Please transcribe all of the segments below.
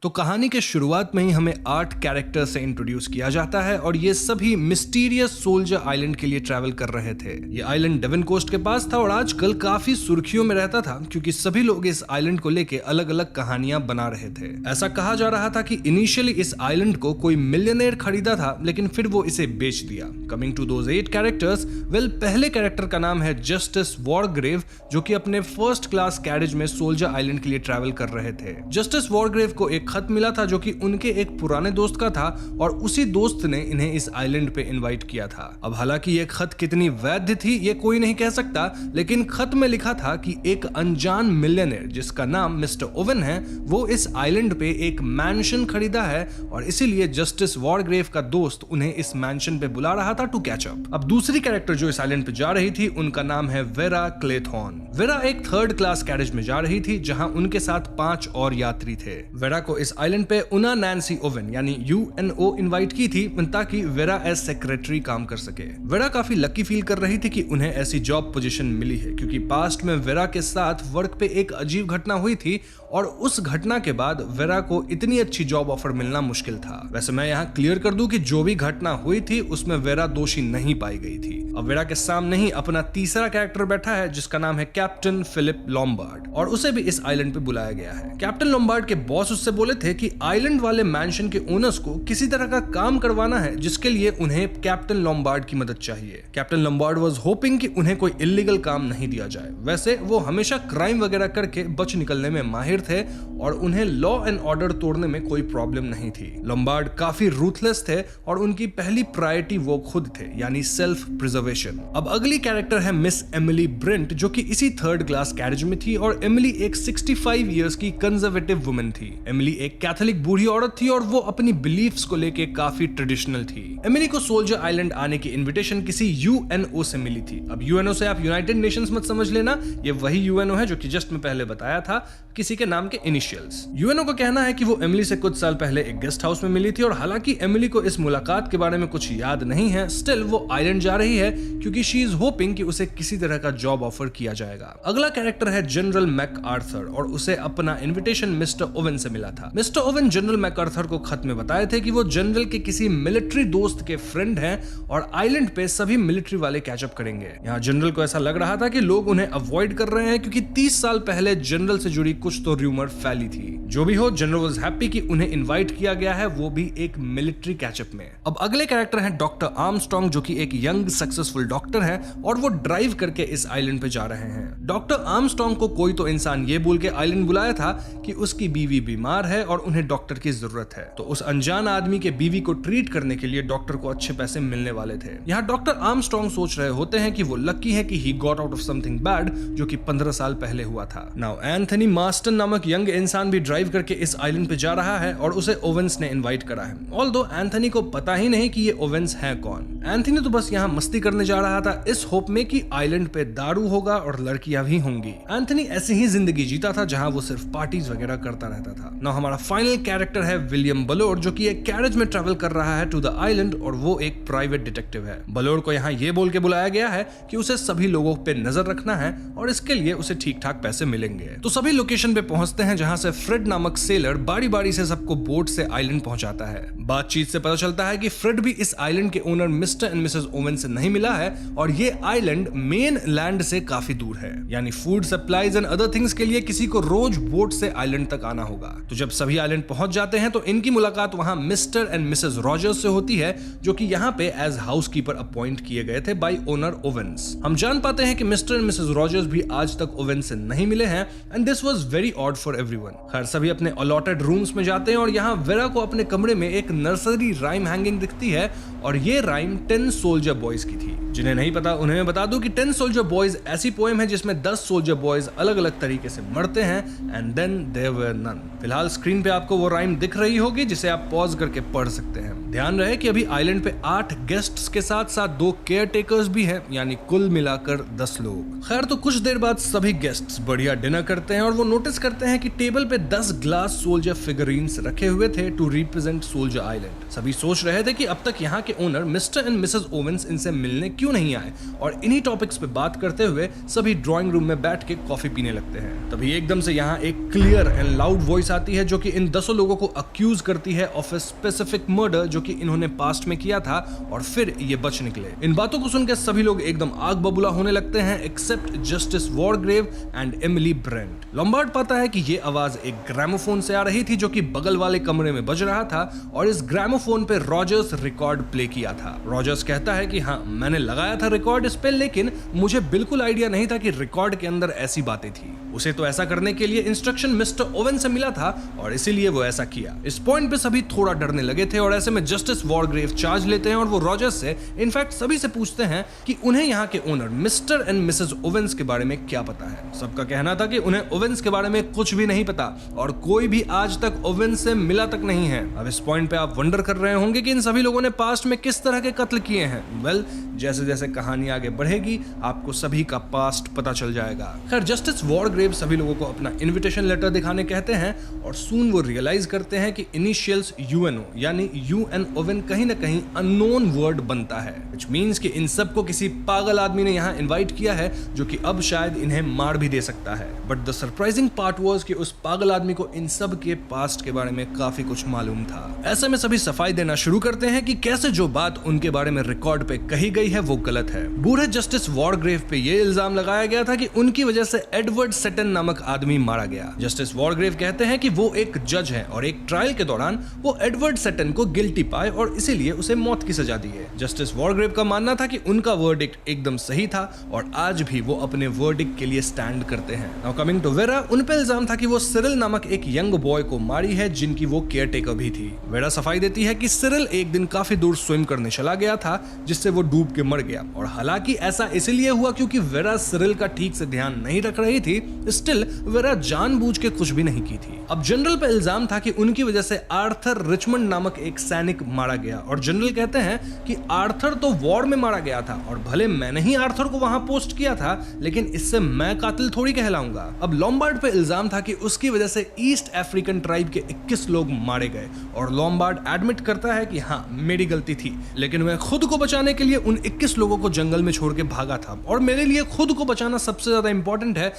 तो कहानी के शुरुआत में ही हमें 8 कैरेक्टर से इंट्रोड्यूस किया जाता है और ये सभी मिस्टीरियस सोल्जर आइलैंड के लिए ट्रैवल कर रहे थे। ये आइलैंड डेवन कोस्ट के पास था और आजकल काफी सुर्खियों में रहता था क्योंकि सभी लोग इस आइलैंड को लेके अलग अलग कहानियां बना रहे थे। ऐसा कहा जा रहा था कि इनिशियली इस आइलैंड को कोई मिलियनेयर खरीदा था लेकिन फिर वो इसे बेच दिया। Coming to those 8 characters, well पहले कैरेक्टर का नाम है जस्टिस वॉरग्रेव, जो कि अपने फर्स्ट क्लास कैरेज में सोल्जर आइलैंड के लिए ट्रैवल कर रहे थे। जस्टिस वॉरग्रेव को एक खत मिला था जो कि उनके एक पुराने दोस्त का था और उसी दोस्त ने इन्हें इस आइलैंड पे इनवाइट किया था। अब हालांकि ये खत कितनी वैध थी ये कोई नहीं कह सकता, लेकिन खत में लिखा था कि एक अनजान मिलियनेयर जिसका नाम मिस्टर ओवन है वो इस आइलैंड पे एक मैंशन खरीदा है और इसीलिए जस्टिस वॉरग्रेव का दोस्त उन्हें इस मैंशन पे बुला रहा था टू कैच अप। अब दूसरी कैरेक्टर जो इस आइलैंड पे जा रही थी उनका नाम है वेरा क्लेथॉर्न। वेरा एक थर्ड क्लास कैरेज में जा रही थी जहां उनके साथ 5 और यात्री थे। वेरा को इस आइलैंड पे उना नैन्सी ओवन यानी UNO इनवाइट की थी ताकि वेरा एज सेक्रेटरी काम कर सके। वेरा काफी लकी फील कर रही थी कि उन्हें ऐसी जॉब पोजीशन मिली है क्योंकि पास्ट में वेरा के साथ वर्क पे एक अजीब घटना हुई थी और उस घटना के बाद वेरा को इतनी अच्छी जॉब ऑफर मिलना मुश्किल था। वैसे मैं यहाँ क्लियर कर दूं कि जो भी घटना हुई थी उसमें वेरा दोषी नहीं पाई गई थी। अब वेरा के सामने ही अपना तीसरा कैरेक्टर बैठा है जिसका नाम है कैप्टन फिलिप लॉम्बार्ड और उसे भी इस आइलैंड पे बुलाया गया है। कैप्टन लॉम्बार्ड के बॉस उससे बोले थे कि आइलैंड वाले मैंशन के ओनर्स को किसी तरह का काम करवाना है जिसके लिए उन्हें कैप्टन लॉम्बार्ड की मदद चाहिए। कैप्टन लॉम्बार्ड वाज होपिंग कि उन्हें कोई इलीगल काम नहीं दिया जाए। वैसे वो हमेशा क्राइम वगैरह करके बच निकलने में माहिर थे और उन्हें लॉ एंड ऑर्डर तोड़ने में कोई प्रॉब्लम नहीं थी। लॉम्बार्ड काफी रूथलेस थे और उनकी पहली प्रायोरिटी वो खुद थे यानी सेल्फ प्रिजर्वेशन। अब अगली कैरेक्टर है मिस एमिली ब्रेंट जो कि इसी थर्ड क्लास कैरेज में थी और एमिली एक 65 इयर्स की कंजर्वेटिव वुमन थी। एमिली एक कैथोलिक बूढ़ी औरत थी और वो अपनी बिलीफ्स को लेके काफी ट्रेडिशनल थी। एमिली को सोल्जर आइलैंड आने की इनविटेशन किसी UNO से मिली थी। अब UNO से आप यूनाइटेड नेशंस मत समझ लेना, ये वही UNO है जो कि जस्ट मैं पहले बताया था, किसी के नाम के इनिशियल्स। UNO का कहना है कि वो एमिली से कुछ साल पहले एक गेस्ट हाउस में मिली थी और हालांकि एमिली को इस मुलाकात के बारे में कुछ याद नहीं है, स्टिल वो आइलैंड जा रही है क्योंकि शी इज होपिंग कि उसे किसी तरह का जॉब ऑफर किया जाएगा। अगला कैरेक्टर है जनरल मैकआर्थर और उसे अपना इन्विटेशन मिस्टर ओवन से मिला था। मिस्टर ओवन जनरल मैकआर्थर को खत में बताए थे कि वो जनरल के किसी मिलिट्री दोस्त के फ्रेंड हैं और आइलैंड पे सभी मिलिट्री वाले कैचअप करेंगे। यहाँ जनरल को ऐसा लग रहा था कि लोग उन्हें अवॉइड कर रहे हैं क्योंकि 30 साल पहले जनरल से जुड़ी कुछ तो रूमर फैली थी। जो भी हो, जनरल वाज हैप्पी कि उन्हें इनवाइट किया गया है, वो भी एक मिलिट्री कैचअप में। अब अगले कैरेक्टर हैं डॉक्टर आर्मस्ट्रॉन्ग जो कि एक यंग सक्सेसफुल डॉक्टर है और वो ड्राइव करके इस आइलैंड पे जा रहे हैं। डॉक्टर आर्मस्ट्रॉन्ग को कोई तो इंसान ये बोल के आइलैंड बुलाया था कि उसकी बीवी बीमार है और उन्हें डॉक्टर की जरूरत है, तो उस अनजान आदमी के बीवी को ट्रीट करने के लिए डॉक्टर को अच्छे पैसे मिलने वाले थे। यहाँ डॉक्टर आर्मस्ट्रॉन्ग सोच रहे होते हैं कि वो लकी है कि he got out of something bad जो कि 15 साल पहले हुआ था। नाउ एंथनी मास्टन नामक यंग इंसान भी ड्राइव करके इस आइलैंड पे जा रहा है और उसे ओवेंस ने इनवाइट करा है। ऑल्दो एंथनी को पता ही नहीं कि ये ओवेंस है कौन। एंथनी तो बस यहाँ मस्ती करने जा रहा था इस होप में कि आइलैंड पे दारू होगा और लड़कियां भी होंगी। एंथनी ऐसी ही जिंदगी जीता था जहां वो सिर्फ पार्टीज वगैरह करता रहता था। नाउ हमारा फाइनल कैरेक्टर है विलियम बलोर जो कि एक कैरेज में ट्रैवल कर रहा है टू द आइलैंड और वो एक प्राइवेट डिटेक्टिव है। बलोर को यहाँ ये बोल के बुलाया गया है कि उसे सभी लोगों पे नजर रखना है और इसके लिए उसे ठीक ठाक पैसे मिलेंगे। तो सभी लोकेशन पे पहुंचते हैं जहां से फ्रेड नामक सेलर बारी बारी से सबको बोट से आइलैंड पहुंचाता है। बातचीत से पता चलता है कि फ्रेड भी इस आइलैंड के owner mister and Mrs oven से नहीं मिला है और ये आइलैंड मेन लैंड से काफी दूर है, यानी food supplies and other things के लिए किसी को रोज बोट से आइलैंड तक आना होगा। तो जब सभी आइलैंड पहुंच जाते हैं तो इनकी मुलाकात वहां मिस्टर एंड मिसेस रॉजर्स से होती है जो कि यहाँ पे एज हाउसकीपर अपॉइंट किए गए थे बाय ओनर ओवेंस। हम जान पाते हैं कि मिस्टर एंड मिसेस रॉजर्स भी आज तक ओवेंस से नहीं मिले हैं and this was very odd for everyone. खैर सभी अपने अलॉटेड रूम्स में जाते हैं और यहाँ वेरा को अपने कमरे में एक नर्सरी राइम हैंगिंग दिखती है और ये राइम 10 सोल्जर बॉयज की थी। जिन्हें नहीं पता उन्हें मैं बता दूं कि 10 सोल्जर बॉयज ऐसी पोएम है जिसमें 10 सोल्जर बॉयज अलग अलग तरीके से मरते हैं and then there were none. फिलहाल स्क्रीन पे आपको वो राइम दिख रही होगी जिसे आप पॉज करके पढ़ सकते हैं। ध्यान रहे कि अभी आइलैंड पे 8 गेस्ट्स के साथ साथ 2 केयर टेकर्स भी हैं, यानी कुल मिलाकर 10 लोग। खैर तो कुछ देर बाद सभी गेस्ट्स बढ़िया डिनर करते हैं और वो नोटिस करते हैं कि टेबल पे 10 ग्लास सोल्जर फिगरीन्स रखे हुए थे टू रिप्रेजेंट सोल्जर आइलैंड। सभी सोच रहे थे कि अब तक यहाँ के owner mister and Mrs Owens इनसे मिलने क्यों नहीं आए, और इन्हीं टॉपिक्स पे बात करते हुए सभी ड्राइंग रूम में बैठ के कॉफी पीने लगते हैं। तभी एकदम से यहाँ एक क्लियर एंड लाउड वॉइस आती है जो कि इन 10 लोगों को अक्यूज करती है ऑफ ए स्पेसिफिक मर्डर जो कि इन्होंने पास्ट में किया था, और फिर ये बच निकले। इन बातों को सुनकर सभी लोग एकदम आग बबूला होने लगते हैं except justice Wargrave and Emily Brent. Lombard पाता है कि ये आवाज एक ग्रामोफोन से आ रही थी जो कि बगल वाले कमरे में बज रहा था, और इस ग्रामोफोन पे रॉजर्स रिकॉर्ड प्ले किया था। रॉजर्स कहता है कि हाँ, मैंने लगाया था रिकॉर्ड इस पे, लेकिन मुझे बिल्कुल आइडिया नहीं था कि रिकॉर्ड के अंदर ऐसी बातें थी। उसे तो ऐसा करने के लिए इंस्ट्रक्शन मिस्टर ओवन से मिला था और इसीलिए वो ऐसा किया। इस पॉइंट पे सभी थोड़ा डरने लगे थे और ऐसे में जस्टिस वॉरग्रेव चार्ज लेते हैं और वो रॉजर्स से इनफैक्ट सभी से पूछते हैं कि उन्हें यहाँ के owner mister and Mrs Owens के बारे में क्या पता है। सबका कहना था कि उन्हें ओवेंस के बारे में कुछ भी नहीं पता और कोई भी आज तक ओवेंस से मिला तक नहीं है। अब इस पॉइंट पे आप वंडर कर रहे होंगे कि इन सभी लोगों ने पास्ट में किस तरह के कत्ल किए हैं। वेल, जैसे जैसे कहानी आगे बढ़ेगी आपको सभी का पास्ट पता चल जाएगा। खैर, जस्टिस वॉरग्रेव सभी लोगों को अपना इनविटेशन लेटर दिखाने कहते हैं और सून वो रियलाइज करते हैं कि इनिशियल्स यूएनओ यानी यूएन ओवेन कहीं ना कहीं अननोन वर्ड बनता है, व्हिच मींस कि इन सब को किसी पागल आदमी ने यहाँ इनवाइट किया है जो कि अब शायद इन्हें मार भी दे सकता है। But the surprising part was कि उस पागल आदमी को इन सब के पास्ट के बारे में काफी कुछ मालूम था। ऐसे में सभी सफाई देना शुरू करते हैं कि कैसे जो बात उनके बारे में रिकॉर्ड पे कही गई है वो गलत है। बूढ़े जस्टिस वॉरग्रेव पे ये इल्जाम लगाया गया था कि उनकी वजह से एडवर्ड सेटन नामक आदमी मारा गया। जस्टिस वॉरग्रेव कहते हैं कि वो एक जज है और एक ट्रायल के दौरान वो एडवर्ड सेटन को गिल्टी पाए और इसीलिए उसे मौत की सजा दी है। जस्टिस वॉरग्रेव का मानना था कि उनका वर्डिक्ट एकदम सही था और आज भी वो अपने वर्डिक्ट के लिए स्टैंड करते हैं। नाउ कमिंग टू वेरा, उन पे इल्जाम था कि वो सिरिल नामक एक यंग बॉय को मारी है जिनकी वो केयर टेकर भी थी। वेरा सफाई देती है कि सिरिल एक दिन काफी दूर स्विम करने चला गया था जिससे वो डूब के मर गया, और हालांकि ऐसा इसलिए हुआ क्योंकि वेरा सिरिल का ठीक से ध्यान नहीं रख रही थी, स्टिल वेरा जानबूझ के कुछ भी नहीं की थी। अब जनरल पे इल्जाम था कि उनकी वजह से आर्थर रिचमंड नामक एक सैनिक मारा गया, और जनरल कहते हैं कि आर्थर तो वॉर में मारा गया था और भले मैंने ही आर्थर को वहां पोस्ट किया था, लेकिन इससे मैं कातिल थोड़ी कहलाऊंगा। अब लॉम्बार्ड पे इल्जाम था कि उसकी वजह से ईस्ट अफ्रीकन ट्राइब के 21 लोग मारे गए, और लॉम्बार्ड एडमिट करता है कि हाँ, मेरी गलती थी, लेकिन मैं खुद को बचाने के लिए उन 21 लोगों को जंगल में छोड़ के भागा था, और मेरे लिए खुद को बचाना सबसे ज्यादा इंपॉर्टेंट है,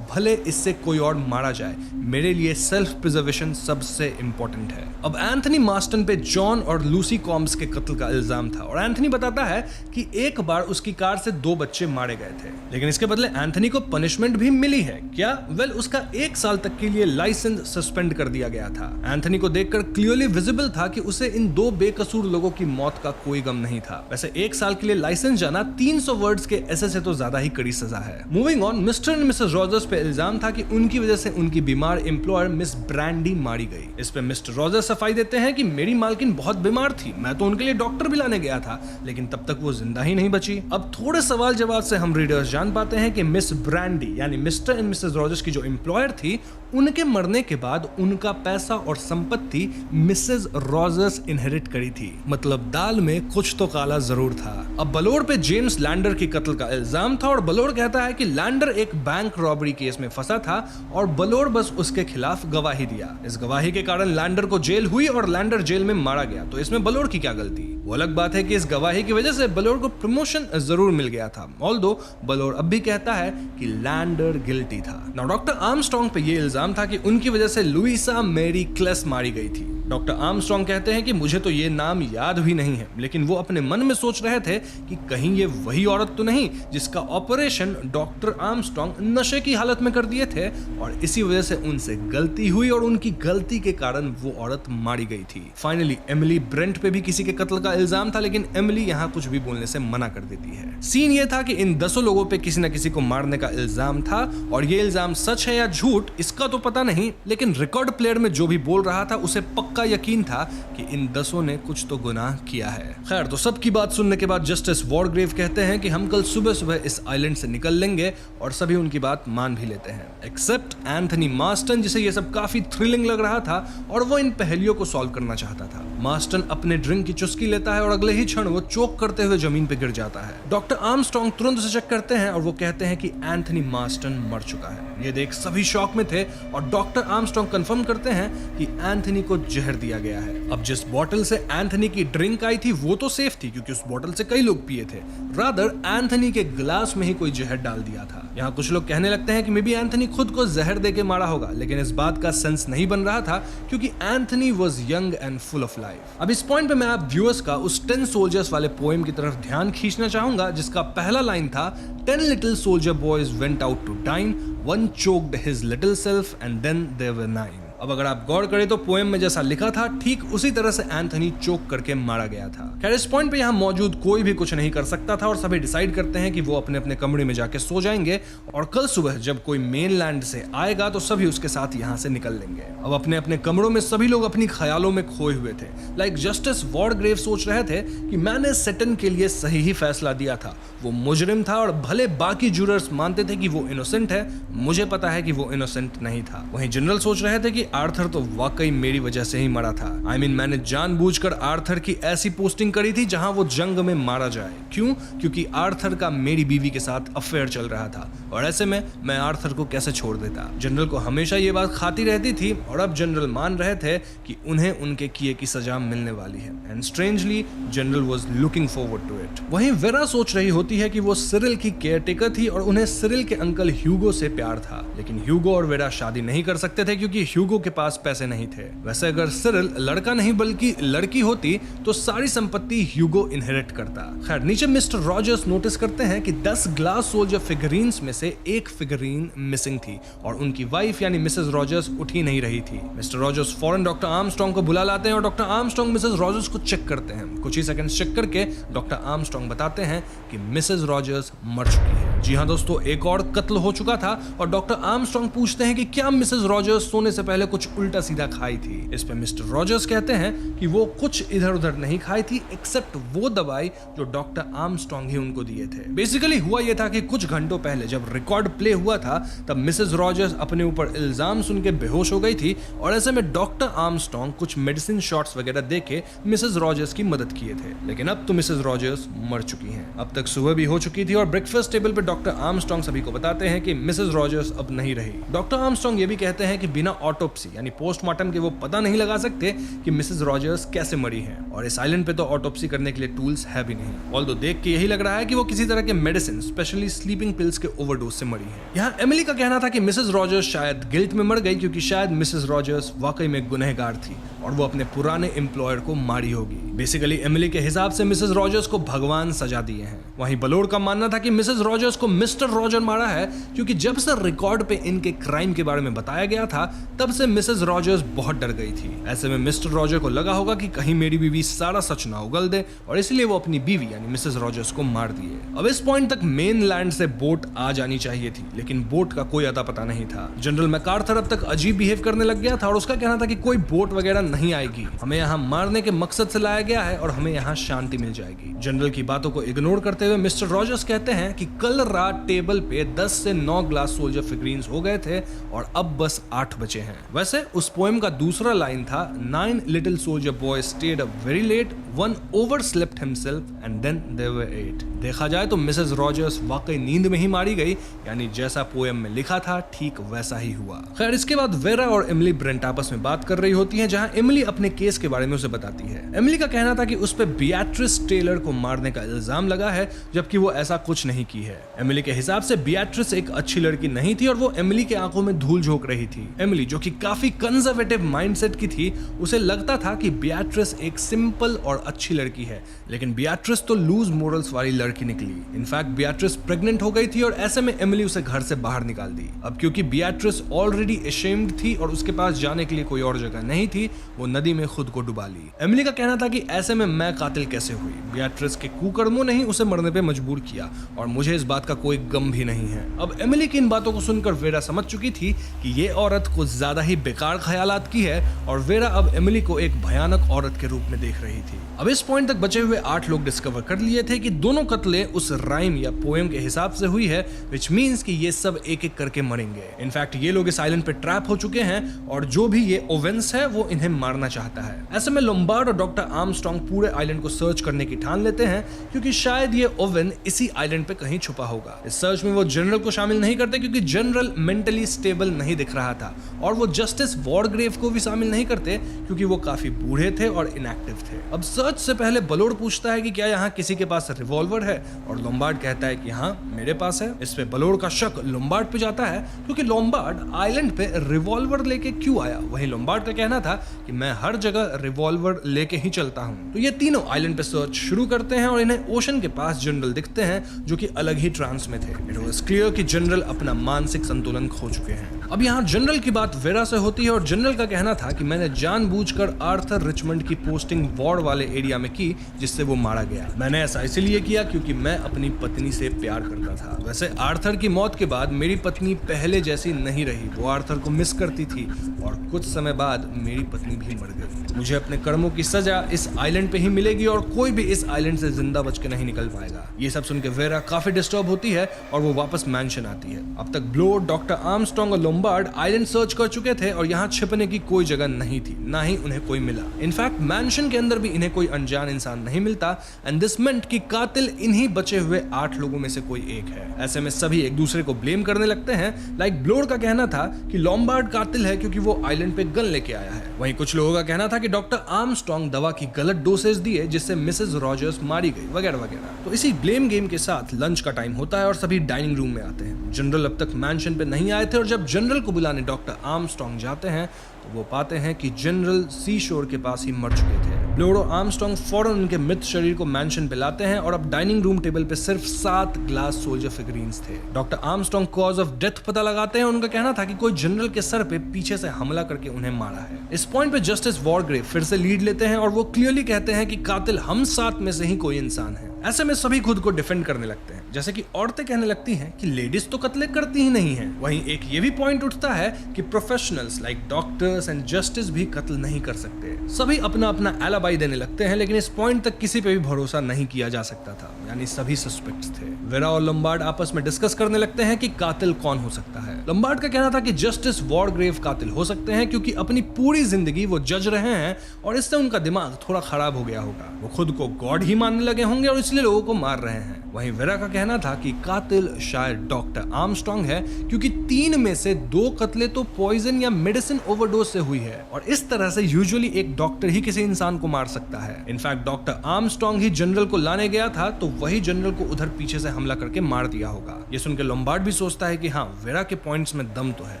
भले इससे कोई और मारा जाए, मेरे लिए सेल्फ प्रिजर्वेशन सबसे इंपॉर्टेंट है। अब एंथनी मास्टन पे जॉन और लूसी कॉम्स के कत्ल का इल्जाम था, और एंथनी बताता है कि एक बार उसकी कार से 2 बच्चे मारे गए थे, लेकिन इसके बदले एंथनी को पनिशमेंट भी मिली है। क्या? वेल, उसका 1 साल तक के लिए लाइसेंस सस्पेंड कर दिया गया था। एंथनी को देखकर क्लियरली विजिबल था कि उसे इन 2 बेकसूर लोगों की मौत का कोई गम नहीं था। वैसे 1 साल के लिए लाइसेंस जाना 300 वर्ड्स के ऐसे से तो ज्यादा ही कड़ी सजा है। Moving on, mister and Mrs Rogers पे इल्जाम था कि उनकी वजह से उनकी बीमार एम्प्लॉयर मिस ब्रांडी मारी गई। इस पे मिस्टर रॉजर्स सफाई देते हैं कि मेरी मालकिन बहुत बीमार थी, मैं तो उनके लिए डॉक्टर भी लाने गया था, लेकिन तब तक वो जिंदा ही नहीं बची। अब थोड़े सवाल जवाब से हम रीडर्स जान पाते हैं कि मिस ब्रांडी यानी मिस्टर एंड मिसेस रॉजर्स की जो एम्प्लॉयर थी, उनके मरने के बाद उनका पैसा और संपत्ति मिसेस रॉजर्स इनहेरिट करी थी। मतलब दाल में कुछ तो काला जरूर था। अब बलोर पे जेम्स लैंडर की कत्ल का इल्जाम था, और बलोर कहता है कि लैंडर एक बैंक रॉबरी केस में फंसा था और बलोर बस उसके खिलाफ गवाही दिया। इस गवाही के कारण लैंडर को जेल हुई और लैंडर जेल में मारा गया, तो इसमें बलोर की क्या गलती? वो अलग बात है कि इस गवाही की वजह से बलोर को प्रमोशन जरूर मिल गया था, ऑल्दो बलोर अब भी कहता है कि लैंडर गिल्टी था। नाउ डॉक्टर आर्मस्ट्रांग पे ये इल्जाम था कि उनकी वजह से लुइसा मैरी क्लेस मारी गई थी। डॉक्टर आर्मस्ट्रांग कहते हैं कि मुझे तो ये नाम याद भी नहीं है, लेकिन वो अपने मन में सोच रहे थे कि कहीं ये वही औरत तो नहीं जिसका ऑपरेशन डॉक्टर आर्मस्ट्रांग नशे की हालत में कर दिए थे, और इसी वजह से उनसे गलती हुई और उनकी गलती के कारण वो औरत मारी गई थी। फाइनली एमिली ब्रेंट पे भी किसी के कत्ल का इल्जाम था, लेकिन एमिली यहाँ कुछ भी बोलने से मना कर देती है। सीन ये था कि इन 10 लोगों पे किसी न किसी को मारने का इल्जाम था, और ये इल्जाम सच है या झूठ इसका तो पता नहीं, लेकिन रिकॉर्ड प्लेयर में जो भी बोल रहा था उसे पक्का यकीन था कि इन 10 ने कुछ तो गुनाह किया है। खैर, तो सबकी बात सुनने के बाद जस्टिस वॉरग्रेव कहते हैं कि हम कल सुबह सुबह इस आइलैंड से निकल लेंगे, और सभी उनकी बात मान भी लेते हैं एक्सेप्ट एंथनी मास्टन, जिसे ये सब काफी थ्रिलिंग लग रहा था और वो इन पहेलियों को सॉल्व करना चाहता था। मार्स्टन अपने ड्रिंक की चुस्की लेता है और अगले ही क्षण वो चोक करते हुए जमीन पे गिर जाता है। डॉक्टर आर्मस्ट्रांग तुरंत उसे चेक करते हैं और वो कहते हैं कि एंथनी मार्स्टन मर चुका है। ये देख सभी शॉक में थे और डॉक्टर आर्मस्ट्रांग कंफर्म करते हैं कि एंथनी को जहर दिया गया है। अब जिस बोतल से एंथनी की ड्रिंक आई थी वो तो सेफ थी क्योंकि उस बोतल से कई लोग पिए थे। रादर एंथनी के गिलास में ही कोई जहर डाल दिया था। यहाँ कुछ लोग कहने लगते हैं कि मे बी एंथनी खुद को जहर देके मारा होगा, लेकिन इस बात का सेंस नहीं बन रहा था क्योंकि Anthony was young and full of life. अब इस पॉइंट पे मैं आप व्यूअर्स का उस 10 सोल्जर्स वाले पोएम की तरफ ध्यान खींचना चाहूंगा जिसका पहला लाइन था 10 little soldier boys went out to dine, one choked his little self and then there were 9। अब अगर आप गौर करें तो पोएम में जैसा लिखा था ठीक उसी तरह से एंथनी चोक करके मारा गया था। खैर इस पॉइंट पे यहाँ मौजूद कोई भी कुछ नहीं कर सकता था और सभी डिसाइड करते हैं कि वो अपने अपने कमरे में जाके सो जाएंगे और कल सुबह जब कोई मेनलैंड से आएगा तो सभी उसके साथ यहाँ से निकल लेंगे। अब अपने अपने कमरों में सभी लोग अपनी ख्यालों में खोए हुए थे। लाइक जस्टिस वार्डग्रेव सोच रहे थे कि मैंने सेटन के लिए सही ही फैसला दिया था, वो मुजरिम था और भले बाकी जूरर्स मानते थे कि वो इनोसेंट है, मुझे पता है कि वो इनोसेंट नहीं था। वहीं जनरल सोच रहे थे कि आर्थर तो वाकई मेरी वजह से ही मरा था। मैंने जानबूझकर आर्थर की ऐसी पोस्टिंग करी थी जहां वो जंग में मारा जाए। क्यों? क्योंकि आर्थर का मेरी बीवी के साथ अफेयर चल रहा था और ऐसे में मैं आर्थर को कैसे छोड़ देता। जनरल को हमेशा ये बात खाती रहती थी और अब जनरल मान रहे थे कि उन्हें उनके किए की सजा मिलने वाली है। And strangely general was looking forward to it. वहीं वेरा सोच रही होती है कि वो सिरिल की केयरटेकर थी और उन्हें सिरिल के अंकल ह्यूगो से प्यार था, लेकिन ह्यूगो और वेरा शादी नहीं कर सकते थे क्योंकि ह्यूगो के पास पैसे नहीं थे। वैसे अगर सिरिल लड़का नहीं बल्कि लड़की होती तो सारी संपत्ति ह्यूगो इनहेरिट करता। खैर नीचे मिस्टर रॉजर्स नोटिस करते हैं कि 10 ग्लास सोल्जर फिगरीन्स में से एक फिगरीन मिसिंग थी और उनकी वाइफ यानी मिसेस रॉजर्स उठ ही नहीं रही थी। मिस्टर रॉजर्स फौरन डॉक्टर आर्मस्ट्रांग को बुला लाते हैं और डॉक्टर आर्मस्ट्रांग मिसेस रॉजर्स को चेक करते हैं। कुछ ही सेकंड्स चेक करके डॉक्टर आर्मस्ट्रांग बताते हैं कि मिसेस रॉजर्स मर चुकी है। जी हाँ दोस्तों, एक और कत्ल हो चुका था और डॉक्टर आर्मस्ट्रांग पूछते हैं कि क्या मिसेस रॉजर्स सोने से पहले कुछ उल्टा सीधा खाई थी। इस पे मिस्टर रॉजर्स कहते हैं कि वो कुछ इधर उधर नहीं खाई थी एक्सेप्ट वो दवाई जो डॉक्टर आर्मस्ट्रांग ही उनको दिए थे। बेसिकली हुआ ये था कि कुछ घंटों पहले जब रिकॉर्ड प्ले हुआ था तब मिसेस रॉजर्स अपने ऊपर इल्जाम सुन के बेहोश हो गई थी और ऐसे में डॉक्टर आर्मस्ट्रांग कुछ मेडिसिन शॉट्स वगैरह देके मिसेस रॉजर्स की मदद किए थे। लेकिन अब तो मिसेस रॉजर्स मर चुकी हैं। अब तक सुबह भी हो चुकी थी और ब्रेकफास्ट टेबल पे डॉक्टर आर्मस्ट्रांग सभी को बताते हैं कि मिसेस रॉजर्स अब नहीं रही। डॉक्टर आर्मस्ट्रांग ये भी कहते हैं कि बिना ऑटोप्सी यानी पोस्टमार्टम के वो पता नहीं लगा सकते कि मिसेस रॉजर्स कैसे मरी हैं और इस आइलैंड पे तो ऑटोप्सी करने के लिए टूल्स है भी नहीं। ऑल्दो देख के यही लग रहा है कि वो किसी तरह के मेडिसिन स्पेशली स्लीपिंग पिल्स के ओवरडोज से मरी हैं। यहाँ एमिली का कहना था कि मिसेस रॉजर्स शायद गिल्ट में मर गई क्योंकि शायद मिसेस रॉजर्स वाकई में गुनहगार थी और वो अपने पुराने एम्प्लॉयर को मारी होगी। बेसिकली एमिली के हिसाब से मिसेस रॉजर्स को भगवान सजा दिए हैं। वहीं बलोर का मानना था कि मिसेस रॉजर्स को मिस्टर रॉजर मारा है क्योंकि जब से रिकॉर्ड पे इनके क्राइम के बारे में बताया गया था तब से मिसेस रॉजर्स बहुत डर गई थी। ऐसे में मिस्टर रॉजर को लगा होगा कि कहीं मेरी बीवी सारा सच ना उगल दे और इसलिए वो अपनी बीवी यानी मिसेस रॉजर्स को मार दिए। अब इस पॉइंट तक मेन लैंड से बोट आ जानी चाहिए थी लेकिन बोट का कोई अता पता नहीं था। जनरल मैकार्थर अब तक अजीब बिहेव करने लग गया था और उसका कहना था कि कोई बोट वगैरह नहीं आएगी, हमें यहाँ मारने के मकसद से लाया गया है और हमें यहाँ शांति मिल जाएगी। जनरल की बातों को इग्नोर करते हुए मिस्टर रॉजर्स कहते हैं कि कल रात टेबल पे 10 से 9 ग्लास सोल्जर फिगरीन्स हो गए थे और अब बस 8 बचे हैं। वैसे उस पोएम का दूसरा लाइन था 9 little soldier boys stayed up very late, one overslept himself and then there were 8। देखा जाए तो मिसेस रॉजर्स वाकई नींद में ही मारी गई, यानी जैसा पोएम में लिखा था ठीक वैसा ही हुआ। खैर इसके बाद वेरा और एमिली ब्रेंट आपस में बात कर रही होती हैं जहां एमिली अपने केस के बारे में उसे बताती है। एमिली का कहना था कि उस पे बियाट्रिस टेलर को मारने का इल्जाम लगा है जबकि वो ऐसा कुछ नहीं की है। एमिली के हिसाब से बियाट्रिस एक अच्छी लड़की नहीं थी और वो एमिली के आंखों में धूल झोंक रही थी। एमिली जो कि काफी कंजर्वेटिव माइंडसेट की थी उसे लगता था कि बियाट्रिस एक सिंपल और अच्छी लड़की है, लेकिन बियाट्रिस तो लूज मोरल्स वाली लड़की निकली। इनफैक्ट बियाट्रिस प्रेग्नेंट हो गई थी और ऐसे में एमिली उसे घर से बाहर निकाल दी। अब क्योंकि बियाट्रिस ऑलरेडी अशेम्ड थी और उसके पास जाने के लिए कोई और जगह नहीं थी, वो नदी में खुद को डुबा ली। एमिली का कहना था कि ऐसे में मैं कातिल कैसे हुई, बियाट्रिस के कुकर्मों ने ही उसे मरने पे मजबूर किया और मुझे इस बात का कोई गम भी नहीं है। अब एमिली की इन बातों को सुनकर वेरा समझ चुकी थी कि ये औरत कुछ ज्यादा ही बेकार ख्यालात की है और वेरा अब एमिली को एक भयानक औरत के रूप में देख रही थी। अब इस पॉइंट तक बचे हुए 8 लोग डिस्कवर कर लिए थे कि दोनों कत्लें उस राइम या पोएम के हिसाब से हुई है, विच मीन्स कि ये सब एक एक करके मरेंगे। इनफैक्ट ये लोग इस आइलैंड पे ट्रैप हो चुके हैं और जो भी ये ओवेंस है वो इन्हें मारना चाहता है। ऐसे में लोम्बार्ड और डॉक्टर आर्मस्ट्रांग पूरे आइलैंड को सर्च करने की ठान लेते हैं क्योंकि शायद ये ओवेन इसी आइलैंड पे कहीं छुपा होगा। इस सर्च में वो जनरल को शामिल नहीं करते क्योंकि जनरल मेंटली स्टेबल नहीं दिख रहा था, और वो जस्टिस वॉरग्रेव को भी शामिल नहीं करते क्योंकि वो काफी बूढ़े थे और इनएक्टिव थे। अब सर्च से पहले बलोड पूछता है कि क्या यहाँ किसी के पास रिवॉल्वर है, और लोम्बार्ड कहता है कि हाँ मेरे पास है। इस पे बलोड का शक लोम्बार्ड पे जाता है क्योंकि लोम्बार्ड आइलैंड पे रिवॉल्वर लेके क्यों आया। वहीं लोम्बार्ड का कहना था कि मैं हर जगह रिवॉल्वर लेके ही चलता हूँ। तो ये तीनों आइलैंड पे सर्च शुरू करते हैं और इन्हें ओशन के पास जनरल दिखते हैं जो कि अलग ही ट्रांस में थे। इट वाज क्लियर कि जनरल अपना मानसिक संतुलन खो चुके हैं। अब यहाँ जनरल की बात वेरा से होती है और जनरल का कहना था कि मैंने जानबूझकर आर्थर रिचमंड की पोस्टिंग वॉर वाले एरिया में की जिससे वो मारा गया। मैंने ऐसा इसलिए किया क्योंकि मैं अपनी पत्नी से प्यार करता था। वैसे आर्थर की मौत के बाद मेरी पत्नी पहले जैसी नहीं रही, वो आर्थर को मिस करती थी और कुछ समय बाद मेरी पत्नी भी मर गई। मुझे अपने कर्मों की सजा इस आइलैंड पे ही मिलेगी और कोई भी इस आइलैंड से जिंदा बच के नहीं निकल पाएगा। ये सब सुन के वेरा काफी डिस्टर्ब होती है और वो वापस मैंशन आती है। अब तक ब्लोड, डॉक्टर आर्मस्ट्रांग और लोम्बार्ड आइलैंड सर्च कर चुके थे और यहाँ छिपने की कोई जगह नहीं थी, ना ही उन्हें कोई मिला। इनफैक्ट मैंशन के अंदर भी इन्हें कोई अनजान इंसान नहीं मिलता एंड दिस मेंट कि कातिल इन्हीं बचे हुए 8 लोगों में से कोई एक है। ऐसे में सभी एक दूसरे को ब्लेम करने लगते हैं। लाइक ब्लोड का कहना था कि लोम्बार्ड कातिल है क्योंकि वो आइलैंड पे गन लेके आया है। वहीं कुछ लोगों का कहना था कि डॉक्टर आर्मस्ट्रांग दवा की गलत डोसेज दिए जिससे मिसेस रॉजर्स मारी गई, वगैरह वगैरह। तो इसी ब्लेम गेम के साथ लंच का टाइम होता है और सभी डाइनिंग रूम में आते हैं। जनरल अब तक मैंशन पे नहीं आए थे और जब जनरल को बुलाने डॉक्टर आर्मस्ट्रांग जाते हैं तो वो पाते हैं कि जनरल सी शोर के पास ही मर चुके थे। ब्लोड और आर्मस्ट्रांग फौरन उनके मृत शरीर को मैंशन पे लाते हैं और अब डाइनिंग रूम टेबल पे सिर्फ 7 ग्लास सोल्जर फिगरीन्स थे। Doctor Armstrong cause of death पता लगाते हैं। उनका कहना था कि कोई जनरल के सर पे पीछे से हमला करके उन्हें मारा है। इस पॉइंट पे जस्टिस वॉरग्रेव फिर से लीड लेते हैं और वो क्लियरली कहते हैं कि कातिल हम 7 में से ही कोई इंसान है। ऐसे में सभी खुद को डिफेंड करने लगते हैं, जैसे कि औरतें कहने लगती हैं कि लेडीज तो कत्ले करती ही नहीं हैं। वहीं एक ये भी पॉइंट उठता है कि professionals like doctors and justice भी कत्ल नहीं कर सकते। सभी अपना अपना एलाबाई देने लगते हैं, लेकिन इस पॉइंट तक किसी पे भी भरोसा नहीं किया जा सकता था, यानी सभी सस्पेक्ट्स थे। वेरा और लोम्बार्ड आपस में डिस्कस करने लगते हैं कि कातिल कौन हो सकता है। लोम्बार्ड का कहना था कि जस्टिस वॉरग्रेव कातिल हो सकते हैं क्योंकि अपनी पूरी जिंदगी वो जज रहे हैं और इससे उनका दिमाग थोड़ा खराब हो गया होगा। वो खुद को गॉड ही मानने लगे होंगे और इसलिए लोगों को मार रहे हैं। वहीं वेरा का कहना था कि कातिल शायद डॉक्टर आर्मस्ट्रांग है क्योंकि 3 में से 2 कत्ले तो पॉइजन या मेडिसिन ओवरडोज से हुई है और इस तरह से यूजुअली एक डॉक्टर ही किसी इंसान को मार सकता है। इनफैक्ट डॉक्टर आर्मस्ट्रांग ही जनरल को लाने गया था तो वही जनरल को उधर पीछे से हमला करके मार दिया होगा। ये सुनकर लोम्बार्ड भी सोचता है कि हाँ, वेरा के पॉइंट्स में दम तो है।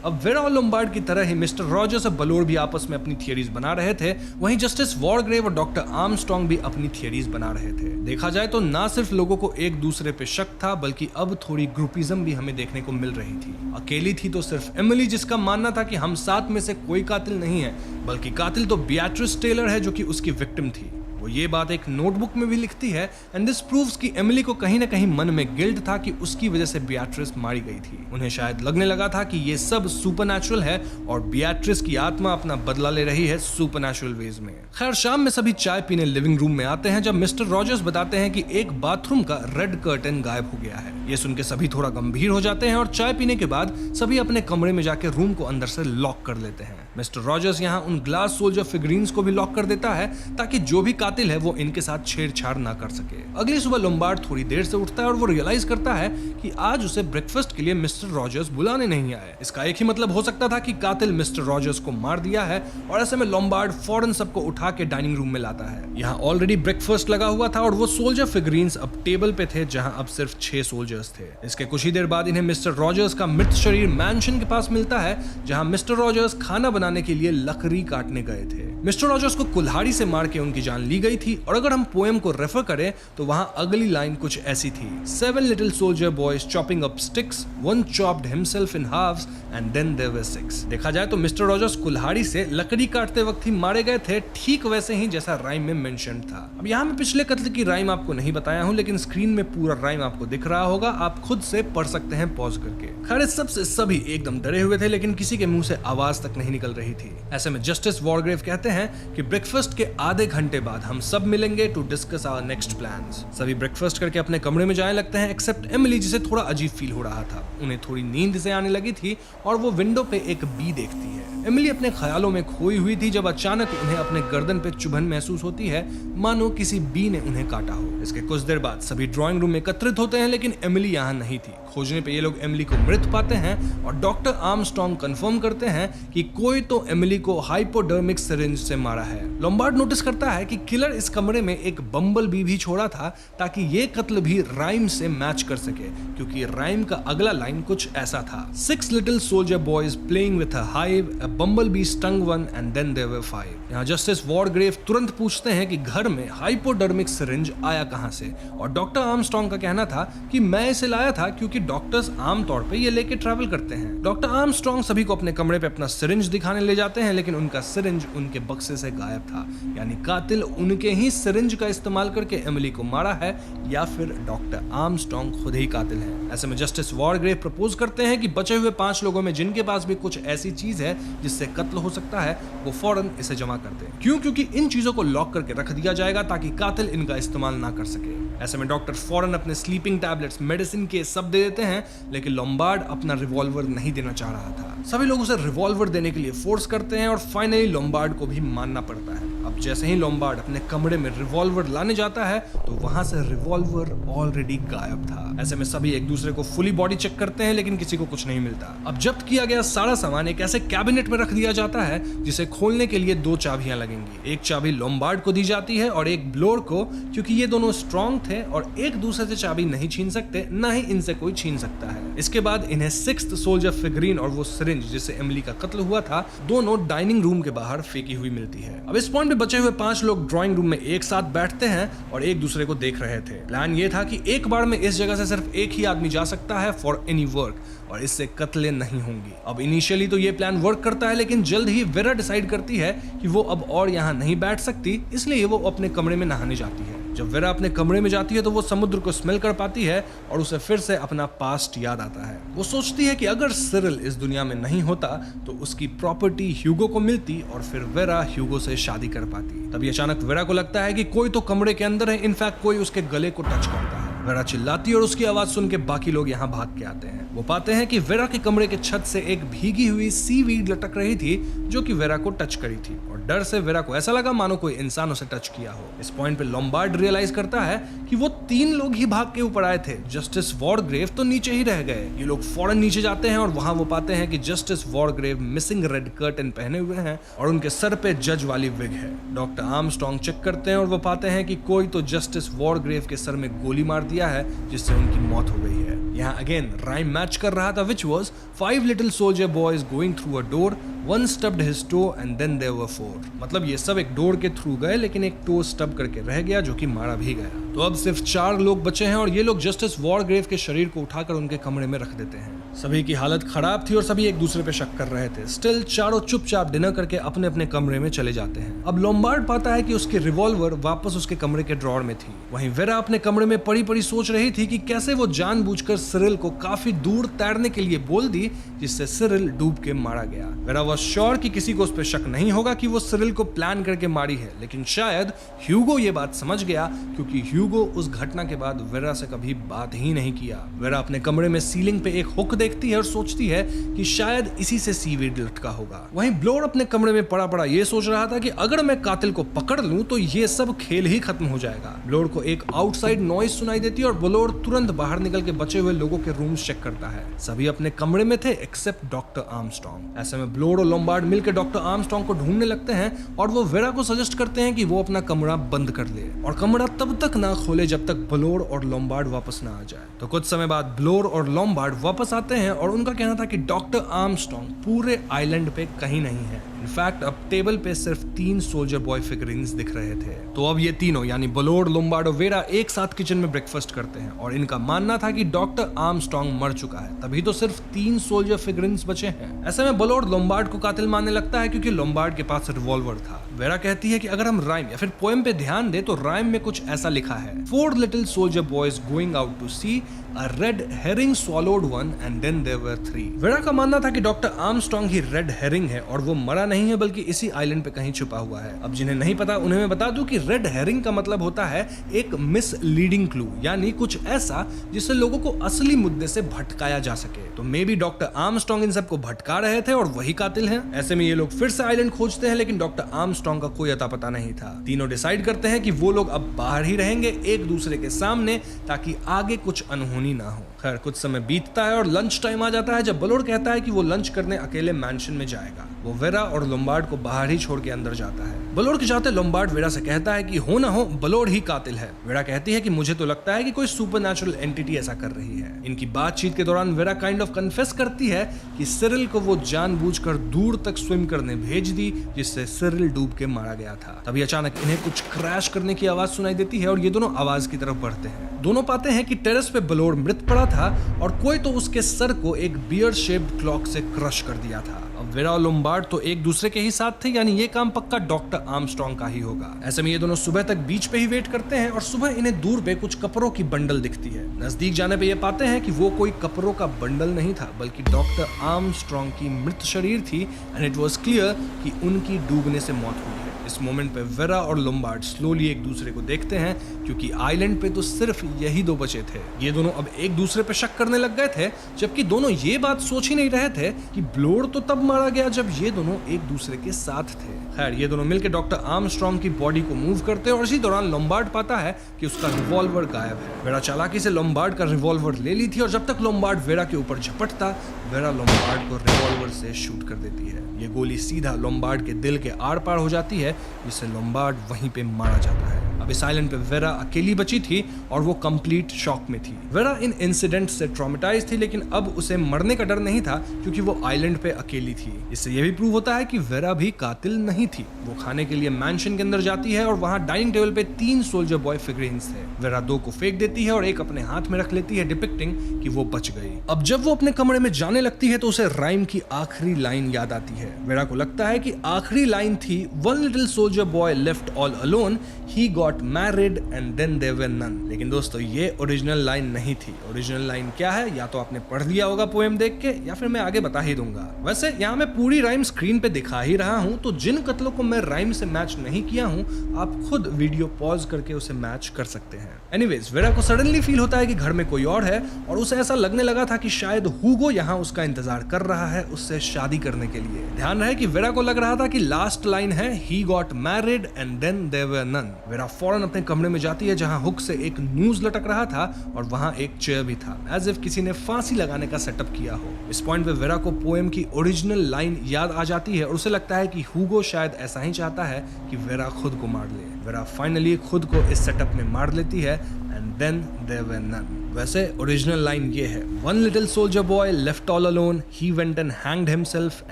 अब वेरा और लोम्बार्ड की तरह ही मिस्टर रॉजर्स और बलोड भी आपस में अपनी थियरीज बना रहे थे। वहीं जस्टिस वॉरग्रेव और डॉक्टर आर्मस्ट्रांग भी अपनी थियरीज बना रहे थे। देखा जाए तो ना सिर्फ लोगों को एक दूसरे पे शक था बल्कि अब थोड़ी ग्रुपिज्म भी हमें देखने को मिल रही थी। अकेली थी तो सिर्फ एमिली, जिसका मानना था कि हम 7 में से कोई कातिल नहीं है बल्कि कातिल तो बीएट्रिस टेलर है जो कि उसकी विक्टिम थी। वो ये बात एक नोटबुक में भी लिखती है एंड दिस प्रूव्स कि एमिली को कहीं ना कहीं मन में गिल्ट था कि उसकी वजह से बीएट्रिस मारी गई थी। उन्हें शायद लगने लगा था कि ये सब सुपरनैचुरल है और बीएट्रिस की आत्मा अपना बदला ले रही है सुपरनैचुरल वेज में। खैर, शाम में सभी चाय पीने लिविंग रूम में आते हैं जब मिस्टर रॉजर्स बताते हैं कि एक बाथरूम का रेड कर्टन गायब हो गया है। ये सुन के सभी थोड़ा गंभीर हो जाते हैं और चाय पीने के बाद सभी अपने कमरे में जाके रूम को अंदर से लॉक कर लेते हैं। मिस्टर रॉजर्स यहाँ उन ग्लास सोल्जर फिगरीन्स को भी लॉक कर देता है ताकि जो भी कातिल है वो इनके साथ छेड़छाड़ ना कर सके। अगली सुबह लोम्बार्ड थोड़ी देर से उठता है और वो रियलाइज करता है कि आज उसे ब्रेकफास्ट के लिए मिस्टर रॉजर्स बुलाने नहीं आए। इसका एक ही मतलब हो सकता था कि कातिल मिस्टर रॉजर्स को मार दिया है और ऐसे में लोम्बार्ड फौरन सबको उठा के डाइनिंग रूम में लाता है। यहाँ ऑलरेडी ब्रेकफास्ट लगा हुआ था और वो सोल्जर फिगरीन्स अब टेबल पे थे जहाँ अब सिर्फ 6 सोल्जर्स थे। इसके कुछ ही देर बाद इन्हें मिस्टर रॉजर्स का मृत शरीर मैंशन के पास मिलता है जहाँ मिस्टर रॉजर्स खाना बनाने के लिए लकड़ी काटने गए थे। मिस्टर रॉजर्स को कुल्हाड़ी से मार के उनकी जान ली गई थी और अगर हम पोएम को रेफर करें तो वहां अगली लाइन कुछ ऐसी थी: 7 little soldier boys chopping up sticks, one chopped himself in halves and then there were 6। देखा जाए तो मिस्टर रॉजर्स कुल्हाड़ी से लकड़ी काटते वक्त ही मारे गए थे, ठीक वैसे ही जैसा राइम में मेंशन था। अब यहाँ मैं पिछले कत्ल की राइम आपको नहीं बताया हूँ, लेकिन स्क्रीन में पूरा राइम आपको दिख रहा होगा, आप खुद से पढ़ सकते हैं पॉज करके। खैर, इस सब से सभी एकदम डरे हुए थे, लेकिन किसी के मुंह से आवाज तक नहीं निकल रही थी। ऐसे में जस्टिस वॉरग्रेव कहते हैं कि ब्रेकफास्ट के आधे घंटे बाद हम सब मिलेंगे to discuss our next plans. सभी ब्रेकफास्ट करके अपने कमरे में जाने लगते हैं एक्सेप्ट एमिली, जिसे थोड़ा अजीब फील हो रहा था। उन्हें थोड़ी नींद से आने लगी थी और वो विंडो पे एक बी देखती है। एमिली अपने ख्यालों में खोई हुई थी जब अचानक उन्हें अपने गर्दन पे चुभन महसूस होती है, मानो किसी बी ने उन्हें काटा हो। इसके कुछ देर बाद सभी ड्राइंग रूम में एकत्रित होते हैं, लेकिन एमिली यहाँ नहीं थी। खोजने पे ये लोग एमिली को मृत पाते हैं और डॉक्टर आर्मस्ट्रॉन्ग कंफर्म करते हैं कि कोई तो एमिली को हाइपोडर्मिक सिरिंज से मारा है। लोम्बार्ड नोटिस करता है कि किलर इस कमरे में एक बम्बल बी भी छोड़ा था ताकि ये कत्ल भी राइम से मैच कर सके, क्योंकि राइम का अगला लाइन कुछ ऐसा था: 6 little soldier boys playing with a hive, a bumblebee stung one and then there were 5। यहाँ जस्टिस वॉरग्रेव तुरंत पूछते हैं कि घर में हाइपोडर्मिक सिरिंज आया कहां से, और डॉक्टर आर्मस्ट्रॉन्ग का कहना था कि मैं इसे लाया था क्योंकि डॉक्टर्स आमतौर पे ये लेके ट्रैवल करते हैं। डॉक्टर आर्मस्ट्रॉन्ग सभी को अपने कमरे पे अपना सिरिंज दिखाने ले जाते हैं, लेकिन उनका सिरिंज उनके बक्से से गायब था। यानी कातिल उनके ही सिरिंज का इस्तेमाल करके एमिली को मारा है, या फिर डॉक्टर आर्मस्ट्रॉन्ग खुद ही कातिल है। ऐसे में जस्टिस वॉरग्रेव प्रपोज करते हैं कि बचे हुए 5 लोगों में जिनके पास भी कुछ ऐसी चीज है जिससे कत्ल हो सकता है, वो फौरन इसे जमा कर दें। क्यों? क्योंकि इन चीजों को लॉक करके रख दिया जाएगा ताकि कातिल इनका इस्तेमाल ना कर सके। ऐसे में डॉक्टर फौरन अपने स्लीपिंग टैबलेट्स, मेडिसिन के सब दे देते हैं, लेकिन लोम्बार्ड अपना रिवॉल्वर नहीं देना चाह रहा था। सभी लोग उसे रिवॉल्वर देने के लिए फोर्स करते हैं और फाइनली लोम्बार्ड को भी मानना पड़ता है। अब जैसे ही लोम्बार्ड अपने कमरे में रिवॉल्वर लाने जाता है तो वहां से रिवॉल्वर ऑलरेडी गायब था। ऐसे में सभी एक दूसरे को फुली बॉडी चेक करते हैं, लेकिन किसी को कुछ नहीं मिलता। अब जब्त किया गया सारा सामान एक ऐसे कैबिनेट में रख दिया जाता है जिसे खोलने के लिए 2 चाबियां लगेंगी। एक चाबी लोम्बार्ड को दी जाती है और एक ब्लोर को, क्योंकि ये दोनों स्ट्रॉन्ग थे और एक दूसरे से चाबी नहीं छीन सकते, ना ही इनसे कोई छीन सकता है। इसके बाद इन्हें 6th सोल्जर फिगरीन और वो सिरिंज जिससे एमिली का कत्ल हुआ था, दोनों डाइनिंग रूम के बाहर फेंकी हुई मिलती है। अब इस पॉइंट पे बचे हुए 5 लोग ड्राइंग रूम में एक साथ बैठते हैं और एक दूसरे को देख रहे थे। प्लान ये था कि एक बार में इस जगह से सिर्फ एक ही आदमी जा सकता है फॉर एनी वर्क, और इससे कत्लें नहीं होंगी। अब इनिशियली तो ये प्लान वर्क करता है, लेकिन जल्द ही वेरा डिसाइड करती है कि वो अब और यहाँ नहीं बैठ सकती, इसलिए वो अपने कमरे में नहाने जाती है। जब वेरा अपने कमरे में जाती है तो वो समुद्र को स्मेल कर पाती है और उसे फिर से अपना पास्ट याद आता है। वो सोचती है कि अगर सिरिल इस दुनिया में नहीं होता तो उसकी प्रॉपर्टी ह्यूगो को मिलती और फिर वेरा ह्यूगो से शादी कर पाती। तभी अचानक वेरा को लगता है कि कोई तो कमरे के अंदर है, इनफैक्ट कोई उसके गले को टच करता है। वेरा चिल्लाती है और उसकी आवाज सुन के बाकी लोग यहाँ भाग के आते हैं। वो पाते हैं कि वेरा के कमरे के छत से एक भीगी हुई सीवीड लटक रही थी जो कि वेरा को टच करी थी, और डर से वेरा को ऐसा लगा मानो कोई इंसान उसे टच किया हो। इस पॉइंट पे लोम्बार्ड रियलाइज करता है कि वो 3 लोग ही भाग के ऊपर आए थे, जस्टिस वॉरग्रेव तो नीचे ही रह गए। ये लोग फौरन नीचे जाते हैं और वहां वो पाते हैं कि जस्टिस वॉरग्रेव मिसिंग रेड कर्टन पहने हुए हैं और उनके सर पे जज वाली विग है। डॉक्टर आर्मस्ट्रॉन्ग चेक करते हैं और वो पाते हैं कि कोई तो जस्टिस वॉरग्रेव के सर में गोली मार दिया है, जिससे उनकी मौत हो गई है। यहाँ अगेन राइम मैच कर रहा था, which was 5 little soldier boys going through a door, one stubbed his toe and then there were 4। मतलब ये सब एक डोर के थ्रू गए, लेकिन एक टो स्टब करके रह गया जो कि मारा भी गया। तो अब सिर्फ 4 लोग बचे हैं और ये लोग जस्टिस वॉरग्रेव के शरीर को उठाकर उनके कमरे में रख देते हैं। सभी की हालत खराब थी और सभी एक दूसरे पे शक कर रहे थे। स्टिल चारों चुपचाप डिनर करके अपने अपने कमरे में चले जाते हैं। अब लोम्बार्ड पाता है कि उसकी रिवॉल्वर वापस उसके कमरे के ड्रॉर में थी। वहीं वेरा अपने कमरे में पड़ी पड़ी सोच रही थी कि कैसे वो जानबूझकर सिरिल को काफी दूर तैरने के लिए बोल दी, जिससे सिरिल डूब के मारा गया। वेरा वाज श्योर कि किसी को उस पर शक नहीं होगा कि वो सिरिल को प्लान करके मारी है, लेकिन शायद ह्यूगो ये बात समझ गया, क्योंकि ह्यूगो उस घटना के बाद वेरा से कभी बात ही नहीं किया। वेरा अपने कमरे में सीलिंग पे एक हुक देखती है और सोचती है कि शायद इसी से सीवीड लटका होगा। वहीं ब्लोर अपने कमरे में पड़ा पड़ा ये सोच रहा था कि अगर मैं कातिल को पकड़ लूं तो ये सब खेल ही खत्म हो जाएगा। ब्लोर को एक आउटसाइड नॉइज सुनाई देती है और ब्लोर तुरंत बाहर निकल के बचे हुए लोगों के रूम्स चेक करता है। सभी अपने कमरे में थे एक्सेप्ट डॉक्टर आर्मस्ट्रॉन्ग। ऐसे में ब्लोर और लोम्बार्ड मिलकर डॉक्टर आर्मस्ट्रॉन्ग को ढूंढने लगते हैं और वो वेरा को सजेस्ट करते हैं कि वो अपना कमरा बंद कर ले और कमरा तब तक ना खोले जब तक ब्लोर और लोम्बार्ड वापस ना आ जाए। तो कुछ समय बाद ब्लोर और लोम्बार्ड वापस आते हैं और उनका कहना था कि डॉक्टर आर्मस्ट्रॉन्ग पूरे आइलैंड पे कहीं नहीं है। इनफैक्ट अब टेबल पे सिर्फ 3 सोल्जर बॉय फिगरिंग्स दिख रहे थे। तो अब ये तीनों यानी ब्लोर, लोम्बार्ड और वेरा एक साथ किचन में ब्रेकफास्ट करते हैं और इनका मानना था कि डॉक्टर आर्मस्ट्रॉन्ग मर चुका है, तभी तो सिर्फ 3 सोल्जर फिगरिंग्स बचे हैं। ऐसे में ब्लोर लोम्बार्ड को कातिल मानने लगता है क्योंकि लोम्बार्ड के पास रिवॉल्वर था। वेरा कहती है कि अगर हम राइम या फिर पोएम पे ध्यान दे तो राइम में कुछ ऐसा लिखा है, 4 little soldier boys going out to sea, a red herring swallowed one and then there were 3। Vera का मानना था कि डॉक्टर आर्मस्ट्रॉन्ग ही रेड हेरिंग है और वो मरा नहीं है बल्कि इसी आइलैंड पे कहीं छुपा हुआ है। अब जिन्हें नहीं पता उन्हें मैं बता दूं कि रेड हेरिंग का मतलब होता है एक मिसलीडिंग क्लू, यानी कुछ ऐसा जिससे लोगों को असली मुद्दे से भटकाया जा सके। तो मे बी डॉक्टर आर्मस्ट्रांग इन सबको भटका रहे थे और वही कातिल हैं। ऐसे में ये लोग फिर से आइलैंड खोजते हैं, लेकिन डॉक्टर आर्मस्ट्रांग का कोई अता पता नहीं था। तीनों डिसाइड करते हैं कि वो लोग अब बाहर ही रहेंगे एक दूसरे के सामने, ताकि आगे कुछ अनहोनी ना हो। खैर कुछ समय बीतता है और लंच टाइम आ जाता है, जब बलोड कहता है कि वो लंच करने अकेले मैंशन में जाएगा। वो वेरा और लोम्बार्ड को बाहर ही छोड़ के अंदर जाता है। बलोड के जाते लोम्बार्ड वेरा से कहता है कि हो ना हो बलोड ही कातिल है। वेरा कहती है कि मुझे तो लगता है कि कोई सुपरनैचुरल एंटिटी ऐसा कर रही है। इनकी बातचीत के दौरान वेरा काइंड ऑफ कन्फेस करती है कि सिरिल को वो जानबूझकर दूर तक स्विम करने भेज दी, जिससे सिरिल डूब के मारा गया था। तभी अचानक इन्हें कुछ क्रैश करने की आवाज सुनाई देती है और ये दोनों आवाज की तरफ बढ़ते हैं। दोनों पाते हैं कि टेरेस पे बलोड मृत पड़ा था और कोई तो उसके सर को एक बियर शेप्ड क्लॉक से क्रश कर दिया था। अब वेरा और लोम्बार्ड तो एक दूसरे के ही साथ थे, यानी ये काम पक्का डॉक्टर आर्मस्ट्रांग का ही होगा। ऐसे में ये दोनों सुबह तक बीच पे ही वेट करते हैं और सुबह इन्हें दूर पे कुछ कपड़ों की बंडल दिखती है। नजदीक जाने पे ये पाते हैं कि वो कोई कपड़ों का बंडल नहीं था, बल्कि डॉक्टर आर्मस्ट्रांग की मृत शरीर थी एंड इट वाज क्लियर कि उनकी डूबने से मौत हुई है। इस मोमेंट पे वेरा और लोम्बार्ड स्लोली एक दूसरे को देखते हैं, क्योंकि आइलैंड पे तो सिर्फ यही दो बचे थे। ये दोनों अब एक दूसरे पे शक करने लग गए थे, जबकि दोनों ये बात सोच ही नहीं रहे थे कि ब्लोड तो तब मारा गया जब ये दोनों एक दूसरे के साथ थे। खैर ये दोनों मिलकर डॉक्टर आर्मस्ट्रांग की बॉडी को मूव करते हैं और इसी दौरान लोम्बार्ड पाता है कि उसका रिवॉल्वर गायब है। वेरा चालाकी से लोम्बार्ड का रिवॉल्वर ले ली थी और जब तक लोम्बार्ड वेरा के ऊपर झपटता, वेरा लोम्बार्ड को रिवॉल्वर से शूट कर देती है। ये गोली सीधा लोम्बार्ड के दिल के आर पार हो जाती है, जिससे लोम्बार्ड वहीं पे मारा जाता है। अब इस आइलैंड पे वेरा अकेली बची थी और वो कंप्लीट शॉक में थी। वेरा इन इंसिडेंट से ट्रॉमेटाइज थी, लेकिन अब उसे मरने का डर नहीं था क्योंकि वो आइलैंड पे अकेली थी। इससे ये भी प्रूव होता है कि वेरा भी कातिल नहीं थी। वो खाने के लिए मैंशन के अंदर जाती है और वहां डाइनिंग टेबल पे 3 सोल्जर बॉय फिगरेन्स थे। वेरा 2 को फेंक देती है और एक अपने हाथ में रख लेती है, डिपिक्टिंग कि वो बच गई। अब जब वो अपने कमरे में जाने लगती है तो उसे राइम की आखिरी लाइन याद आती है। वेरा को लगता है कि आखिरी लाइन थी, one little soldier boy left all alone, he got married and then there were none. लेकिन दोस्तों ये ओरिजिनल लाइन नहीं थी। ओरिजिनल लाइन क्या है, या तो आपने पढ़ लिया होगा पोएम देख के, या फिर मैं आगे बता ही दूंगा। वैसे यहाँ मैं पूरी राइम स्क्रीन पे दिखा ही रहा हूँ, तो जिन कत्लों को मैं राइम से मैच नहीं किया हूँ, आप खुद वीडियो पॉज करके उसे मैच कर सकते हैं। एनीवेज वेरा को सडनली फील होता है कि घर में कोई और है और उसे ऐसा लगने लगा था कि शायद हुगो यहाँ उसका इंतजार कर रहा है उससे शादी करने के लिए। ध्यान रहे कि वेरा को लग रहा था कि लास्ट लाइन है he got married and then there were none. Vera फौरन अपने कमरे में जाती है जहां हुक से एक न्यूज लटक रहा था और वहां एक चेयर भी था, एज इफ किसी ने फांसी लगाने का सेटअप किया हो। इस पॉइंट पे वेरा को पोएम की ओरिजिनल लाइन याद आ जाती है और उसे लगता है कि हुगो शायद ऐसा ही चाहता है कि वेरा खुद को मार ले। वेरा फाइनली खुद को इस सेटअप में मार लेती है and then there were none. वैसे ओरिजिनल लाइन ये है, one little soldier boy left all alone, he went and hanged himself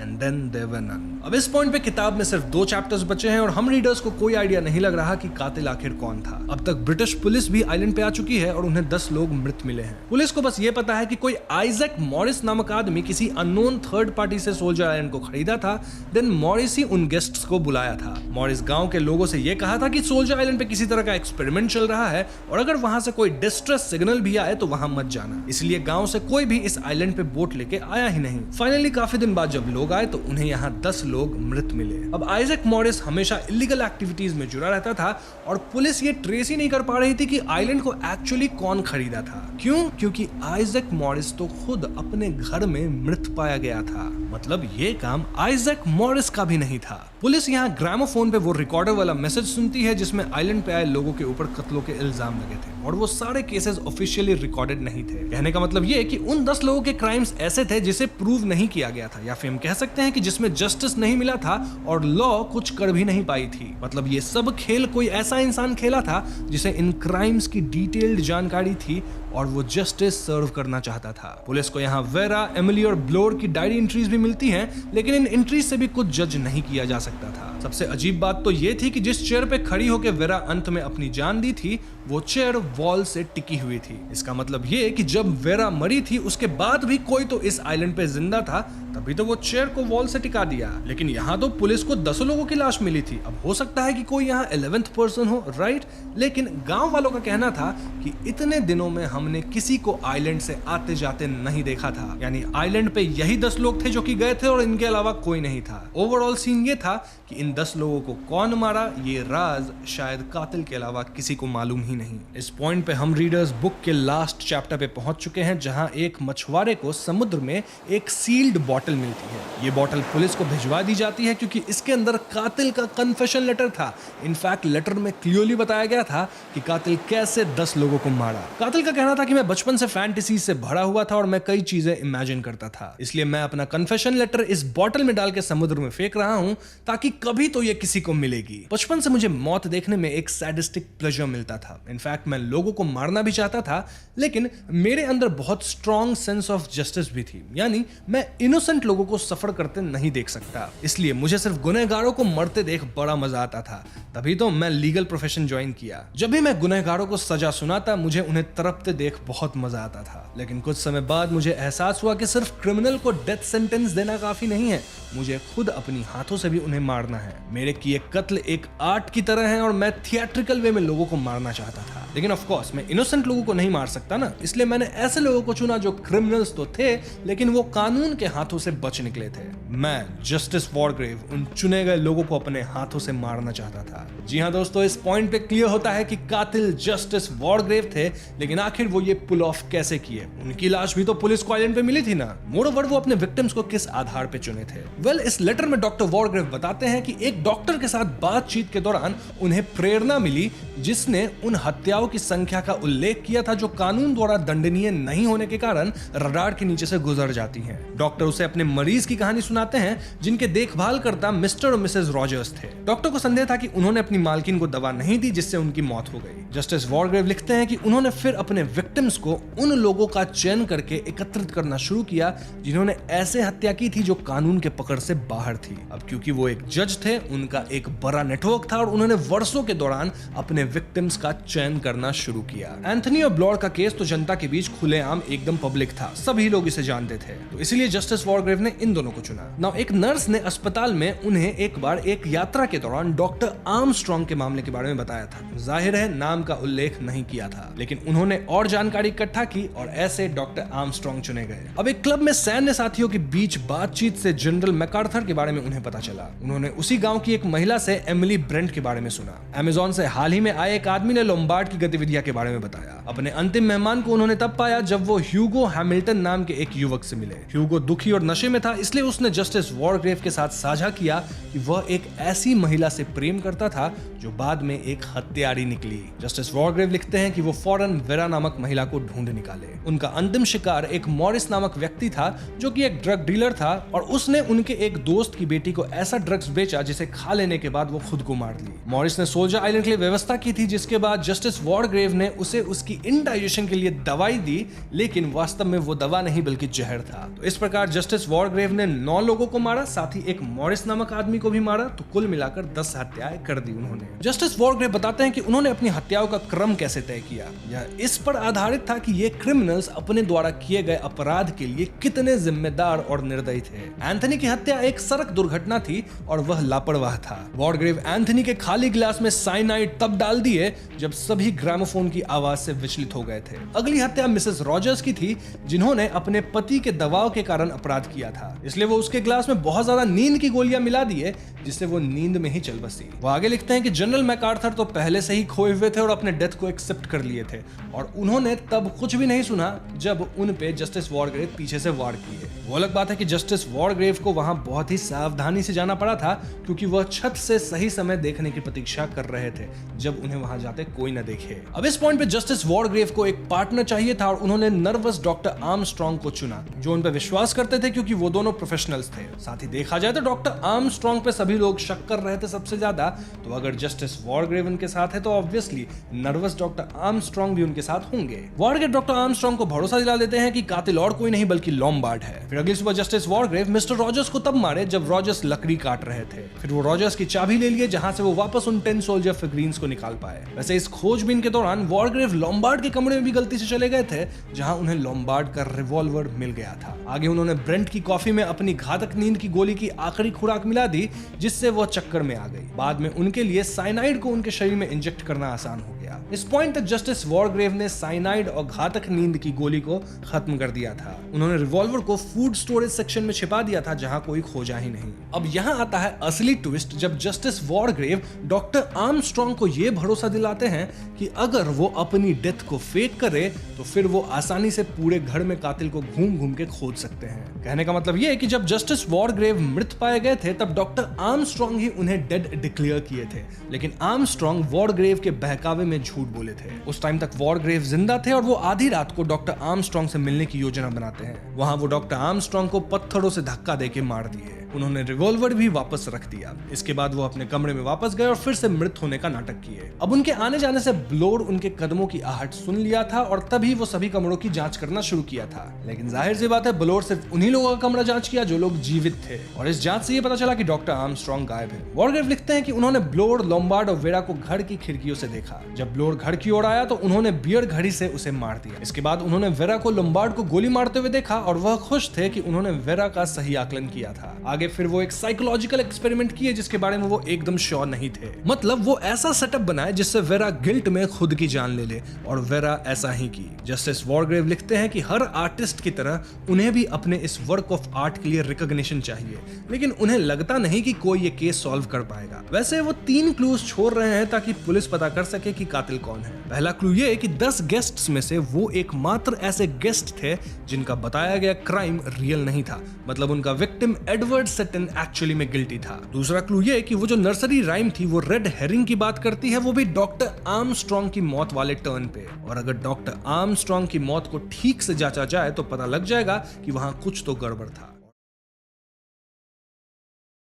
and then there were none. अब इस पॉइंट पे किताब में सिर्फ 2 चैप्टर्स बचे हैं और हम रीडर्स को कोई आइडिया नहीं लग रहा कि कातिल आखिर कौन था। अब तक ब्रिटिश पुलिस भी आइलैंड पे आ चुकी है और उन्हें 10 लोग मृत मिले हैं। पुलिस को बस ये पता है कि कोई आइजैक मॉरिस नामक आदमी किसी अननोन थर्ड पार्टी से सोल्जर आइलैंड को खरीदा था, देन मॉरिस ही उन गेस्ट्स को बुलाया था। मॉरिस गांव के लोगों से ये कहा था कि सोल्जर आइलैंड पे किसी तरह का एक्सपेरिमेंट चल रहा है और अगर वहां से कोई डिस्ट्रेस सिग्नल भी आए तो वहां मत जाना। इसलिए गांव से कोई भी इस आइलैंड पे बोट लेके आया ही नहीं। फाइनली काफी दिन बाद जब लोग आए तो उन्हें यहाँ 10 लोग मृत मिले। अब आइजैक मॉरिस हमेशा इलीगल एक्टिविटीज में जुड़ा रहता था और पुलिस ये ट्रेस ही नहीं कर पा रही थी कि आइलैंड को एक्चुअली कौन खरीदा था। क्यों? क्योंकि आइजैक मॉरिस तो खुद अपने घर में मृत पाया गया था। मतलब ये काम आइजैक मॉरिस का भी नहीं था। पुलिस यहाँ ग्रामोफोन पे वो रिकॉर्डर वाला मैसेज सुनती है जिसमें आइलैंड पे आए लोगों के ऊपर कत्लों के इल्जाम लगे थे और वो सारे केसेस ऑफिशियली रिकॉर्डेड नहीं थे। कहने का मतलब ये कि उन 10 लोगों के क्राइम्स ऐसे थे जिसे प्रूव नहीं किया गया था, या फिर हम कह सकते हैं कि जिसमें जस्टिस नहीं मिला था और लॉ कुछ कर भी नहीं पाई थी। मतलब ये सब खेल कोई ऐसा इंसान खेला था जिसे इन क्राइम्स की डिटेल्ड जानकारी थी और वो जस्टिस सर्व करना चाहता था। पुलिस को यहाँ वेरा, एमिली और ब्लोर की डायरी एंट्रीज भी मिलती हैं, लेकिन इन एंट्रीज से भी कुछ जज नहीं किया जा सकता था। सबसे अजीब बात तो ये थी कि जिस चेयर पे खड़ी होकर वेरा अंत में अपनी जान दी थी वो चेयर वॉल से टिकी हुई थी। इसका मतलब ये कि जब वेरा मरी थी उसके बाद भी कोई तो इस आइलैंड पे जिंदा था, तभी तो वो चेयर को वॉल से टिका दिया। लेकिन यहाँ तो पुलिस को 10 लोगों की लाश मिली थी। अब हो सकता है कि कोई यहाँ 11th पर्सन हो, राइट? लेकिन गांव वालों का कहना था कि इतने दिनों में हमने किसी को आइलैंड से आते जाते नहीं देखा था, यानी आइलैंड पे यही 10 लोग थे जो कि गए थे और इनके अलावा कोई नहीं था। ओवरऑल सीन ये था कि इन 10 लोगों को कौन मारा ये राज शायद कातिल के अलावा किसी को मालूम ही नहीं। इस पॉइंट पे हम रीडर्स बुक के लास्ट चैप्टर पे पहुंच चुके हैं, जहां एक मछुआरे को समुद्र में एक सील्ड बॉटल मिलती है। ये बॉटल पुलिस को भिजवा दी जाती है क्योंकि इसके अंदर कातिल का कन्फेशन लेटर था। इनफैक्ट लेटर में क्लियरली बताया गया था कि कातिल कैसे 10 लोगों को मारा। कातिल का कहना था कि मैं बचपन से फैंटेसी से भरा हुआ था और मैं कई चीजें इमेजिन करता था, इसलिए मैं अपना कन्फेशन लेटर इस बॉटल में डाल के समुद्र में फेंक रहा हूं ताकि कभी तो ये किसी को मिलेगी। बचपन से मुझे मौत देखने में एक सैडिस्टिक प्लेजर मिलता था। इनफैक्ट मैं लोगों को मारना भी चाहता था, लेकिन मेरे अंदर बहुत स्ट्रॉन्ग सेंस ऑफ जस्टिस भी थी, यानी मैं इनोसेंट लोगों को सफर करते नहीं देख सकता, इसलिए मुझे सिर्फ गुनहगारों को मरते देख बड़ा मजा आता था। तभी तो मैं लीगल प्रोफेशन ज्वाइन किया। जब भी मैं गुनहगारों को सजा सुनाता मुझे उन्हें तड़पते देख बहुत मजा आता था। लेकिन कुछ समय बाद मुझे एहसास हुआ कि सिर्फ क्रिमिनल को डेथ सेंटेंस देना काफी नहीं है, मुझे खुद अपनी हाथों से भी उन्हें मारना है। मेरे किए कत्ल एक आर्ट की तरह है और मैं थिएट्रिकल वे में लोगों को मारना चाहता था। लेकिन ऑफ कोर्स मैं इनोसेंट लोगों को नहीं मार सकता ना, इसलिए मैंने ऐसे लोगों को चुना जो क्रिमिनल्स तो थे लेकिन वो कानून के हाथों से बच निकले थे। मैं जस्टिस वॉरग्रेव उन चुने गए लोगों को अपने हाथों से मारना चाहता था। जी हाँ दोस्तों, इस पॉइंट पे क्लियर होता है कि कातिल जस्टिस वॉरग्रेव थे, लेकिन आखिर वो ये पुल ऑफ कैसे किए? उनकी लाश भी तो पुलिस को आइलैंड पे मिली थी ना। मोरोवर वो अपने विक्टिम्स को किस आधार पे चुने थे? वेल, इस लेटर में डॉक्टर वॉरग्रेव बताते हैं कि एक डॉक्टर के साथ बातचीत के दौरान उन्हें प्रेरणा मिली जिसने उन हत्याओं की संख्या का उल्लेख किया था जो कानून द्वारा दंडनीय नहीं होने के कारण रडार के नीचे से गुजर जाती हैं। डॉक्टर उसे अपने मरीज की कहानी सुनाते हैं जिनके देखभाल करता मिस्टर और मिसेस रॉजर्स थे। डॉक्टर को संदेह था कि उन्होंने अपनी मालकिन को दवा नहीं दी जिससे उनकी मौत हो गई। जस्टिस वॉरग्रेव लिखते हैं कि उन्होंने फिर अपने विक्टिम्स को उन लोगों का चयन करके एकत्रित करना शुरू किया जिन्होंने ऐसे हत्या की थी जो कानून के पकड़ से बाहर थी। अब क्योंकि वो एक जज थे, उनका एक बड़ा नेटवर्क था और उन्होंने वर्षों के दौरान अपने विक्टिम्स का चयन करना शुरू किया। एंथनी और ब्लॉर का केस तो जनता के बीच खुलेआम एकदम पब्लिक था, सभी लोग इसे जानते थे, तो इसीलिए जस्टिस वॉरग्रेव ने इन दोनों को चुना। नाउ एक नर्स ने अस्पताल में उन्हें एक बार एक यात्रा के दौरान डॉक्टर आर्मस्ट्रांग के मामले के बारे में बताया था। जाहिर है नाम का उल्लेख नहीं किया था, लेकिन उन्होंने और जानकारी इकट्ठा की और ऐसे डॉक्टर आर्मस्ट्रांग चुने गए। अब एक क्लब में सैन्य साथियों के बीच बातचीत से जनरल मैकार्थर के बारे में उन्हें पता चला। उन्होंने उसी गांव की एक महिला से एमिली ब्रेंट के बारे में सुना। अमेज़न से हाल ही में आए एक आदमी ने लोम्बार्ड की गतिविधियों के बारे में बताया। अपने अंतिम मेहमान को उन्होंने तब पाया जब वो ह्यूगो हैमिल्टन नाम के एक युवक से मिले। ह्यूगो दुखी और नशे में था, इसलिए उसने जस्टिस वॉरग्रेव के साथ साझा किया कि वह एक ऐसी महिला से प्रेम करता था जो बाद में एक हत्यारी निकली। जस्टिस वॉरग्रेव लिखते हैं कि वो फौरन वेरा नामक महिला को ढूंढ निकाले। उनका अंतिम शिकार एक मॉरिस नामक व्यक्ति था जो कि एक ड्रग डीलर था और उसने उनके एक दोस्त की बेटी को ऐसा ड्रग्स बेचा जिसे खा लेने के बाद वो खुद को मार ली। मॉरिस ने सोल्जर आइलैंड के लिए व्यवस्था की थी, जिसके बाद जस्टिस वॉरग्रेव ने उसे उसकी इंडाइजेशन के लिए दवाई दी, लेकिन वास्तव में वो दवा नहीं बल्कि जहर था। तो इस प्रकार जस्टिस वॉरग्रेव ने 9 लोगों को मारा, साथ ही एक मॉरिस नामक आदमी को भी मारा, तो कुल मिलाकर 10 हत्याएं कर दी उन्होंने। जस्टिस वॉरग्रेव बताते हैं कि उन्होंने अपनी हत्याओं का क्रम कैसे तय किया। यह इस पर आधारित था कि ये क्रिमिनल्स अपने द्वारा किए गए अपराध के लिए कितने जिम्मेदार और निर्दयी थे। एंथनी की हत्या एक सड़क दुर्घटना थी और वह लापरवाह था। वॉरग्रेव एंथनी के खाली गिलास में साइनाइड तब डाल दिए जब सभी ग्रामोफोन की आवाज से विचलित हो गए थे। अगली हत्या मिसेस रॉजर्स की थी, जिन्होंने अपने पति के दबाव के कारण अपराध किया था, इसलिए वो उसके ग्लास में बहुत ज्यादा नींद की गोलियां मिला दिए जिससे वो नींद में ही चल बसी। वो आगे लिखते हैं कि जनरल मैकार्थर तो पहले से ही खोए हुए थे और अपने डेथ को एक्सेप्ट कर लिए थे और उन्होंने तब कुछ भी नहीं सुना जब उन पे जस्टिस वॉरग्रेव पीछे से वार किए। वो अलग बात है कि जस्टिस वॉरग्रेव को वहां बहुत ही सावधानी से जाना पड़ा था क्योंकि वह छत से सही समय देखने की प्रतीक्षा कर रहे थे जब उन्हें वहां जाते कोई न देखे। अब इस पॉइंट पे जस्टिस वॉरग्रेव को एक पार्टनर चाहिए था और उन्होंने नर्वस डॉक्टर आर्मस्ट्रांग को चुना जो उन पर विश्वास करते थे क्योंकि वो दोनों प्रोफेशनल्स थे। साथ ही देखा जाए तो डॉक्टर आर्मस्ट्रांग पे सभी लोग शक कर रहे थे सबसे ज्यादा, तो अगर जस्टिस वॉरग्रेव उनके साथ है तो ऑब्वियसली नर्वस डॉक्टर आर्मस्ट्रांग भी उनके साथ होंगे। वॉरग्रेव डॉक्टर आर्मस्ट्रांग को भरोसा दिला देते हैं कि कातिल और कोई नहीं बल्कि लोम्बार्ड है। फिर फिर अगली सुबह जस्टिस वॉरग्रेव मिस्टर रॉजर्स को तब मारे जब रॉजर्स लकड़ी काट रहे थे। फिर वो रॉजर्स की चाबी ले लिए जहां से वो वापस उन 10 सोल्जर फिगरीन्स को निकाल पाए। वैसे इस खोजबीन के दौरान वॉरग्रेव लॉम्बार्ड के कमरे में भी गलती से चले गए थे जहां उन्हें लॉम्बार्ड का रिवॉल्वर मिल गया था। आगे उन्होंने ब्रेंट की कॉफी में अपनी घातक नींद की गोली की आखिरी खुराक मिला दी जिससे वो चक्कर में आ गई। बाद में उनके लिए साइनाइड को उनके शरीर में इंजेक्ट करना आसान हो गया। इस पॉइंट तक जस्टिस वॉरग्रेव ने साइनाइड और घातक नींद की गोली को खत्म कर दिया था। उन्होंने रिवॉल्वर को फूड स्टोरेज सेक्शन में छिपा दिया था जहां कोई खोजा ही नहीं। अब यहां आता है असली ट्विस्ट जब जस्टिस वॉरग्रेव डॉक्टर आर्मस्ट्रॉन्ग को यह भरोसा दिलाते हैं कि अगर वो अपनी डेथ को फेक करे तो फिर वो आसानी से पूरे घर में कातिल को घूम घूम के खोज सकते हैं। कहने का मतलब यह है कि जब जस्टिस वॉरग्रेव मृत पाए गए थे तब डॉक्टर आर्मस्ट्रॉन्ग ही उन्हें डेड डिक्लेयर किए थे, लेकिन आर्मस्ट्रॉन्ग वॉरग्रेव के बहकावे में झूठ बोले थे। उस टाइम तक वॉरग्रेव जिंदा थे और वो आधी रात को डॉक्टर आर्मस्ट्रॉन्ग से मिलने की योजना बनाते हैं। वहां वो डॉक्टर आर्मस्ट्रॉन्ग को पत्थरों से धक्का देके मार दिए। उन्होंने रिवॉल्वर भी वापस रख दिया। इसके बाद वो अपने कमरे में वापस गए और फिर से मृत होने का नाटक किए। अब उनके आने जाने से ब्लोर उनके कदमों की आहट सुन लिया था और तभी वो सभी कमरों की जांच करना शुरू किया था। लेकिन जाहिर सी बात है ब्लोर सिर्फ उन्हीं लोगों का कमरा जांच किया जो लोग जीवित थे और इस जांच से ये पता चला कि डॉक्टर आर्मस्ट्रॉन्ग गायब है। वॉरग्रेव लिखते हैं कि उन्होंने ब्लोर, लॉम्बार्ड और वेरा को घर की खिड़कियों से देखा। जब ब्लोर घर की ओर आया तो उन्होंने बियर घड़ी से उसे मार दिया। इसके बाद उन्होंने वेरा को लॉम्बार्ड को गोली मारते हुए देखा और वह खुश थे कि उन्होंने वेरा का सही आकलन किया था। आगे फिर वो एक साइकोलॉजिकल एक्सपेरिमेंट किए जिसके बारे में वो एकदम श्योर नहीं थे। मतलब वो ऐसा सेटअप बनाए जिससे वेरा गिल्ट में खुद की जान ले ले और वेरा ऐसा ही की। जस्टिस वॉरग्रेव लिखते हैं कि हर आर्टिस्ट की तरह उन्हें भी अपने इस वर्क ऑफ आर्ट के लिए रिकॉग्निशन चाहिए, लेकिन उन्हें लगता नहीं कि कोई ये केस सॉल्व कर पाएगा। वैसे वो 3 क्लूज छोड़ रहे हैं ताकि पुलिस पता कर सके कि कातिल कौन है। पहला क्लू ये कि 10 गेस्ट्स में से वो एकमात्र ऐसे गेस्ट थे जिनका बताया गया क्राइम रियल नहीं था, मतलब उनका विक्टिम एडवर्ड सेटन एक्चुअली में गिल्टी था। दूसरा क्लू ये कि वो जो नर्सरी राइम थी वो रेड हेरिंग की बात करती है, वो भी डॉक्टर आर्मस्ट्रॉन्ग की मौत वाले टर्न पे। और अगर डॉक्टर आर्मस्ट्रॉन्ग की मौत को ठीक से जांचा जाए तो पता लग जाएगा कि वहां कुछ तो गड़बड़ था।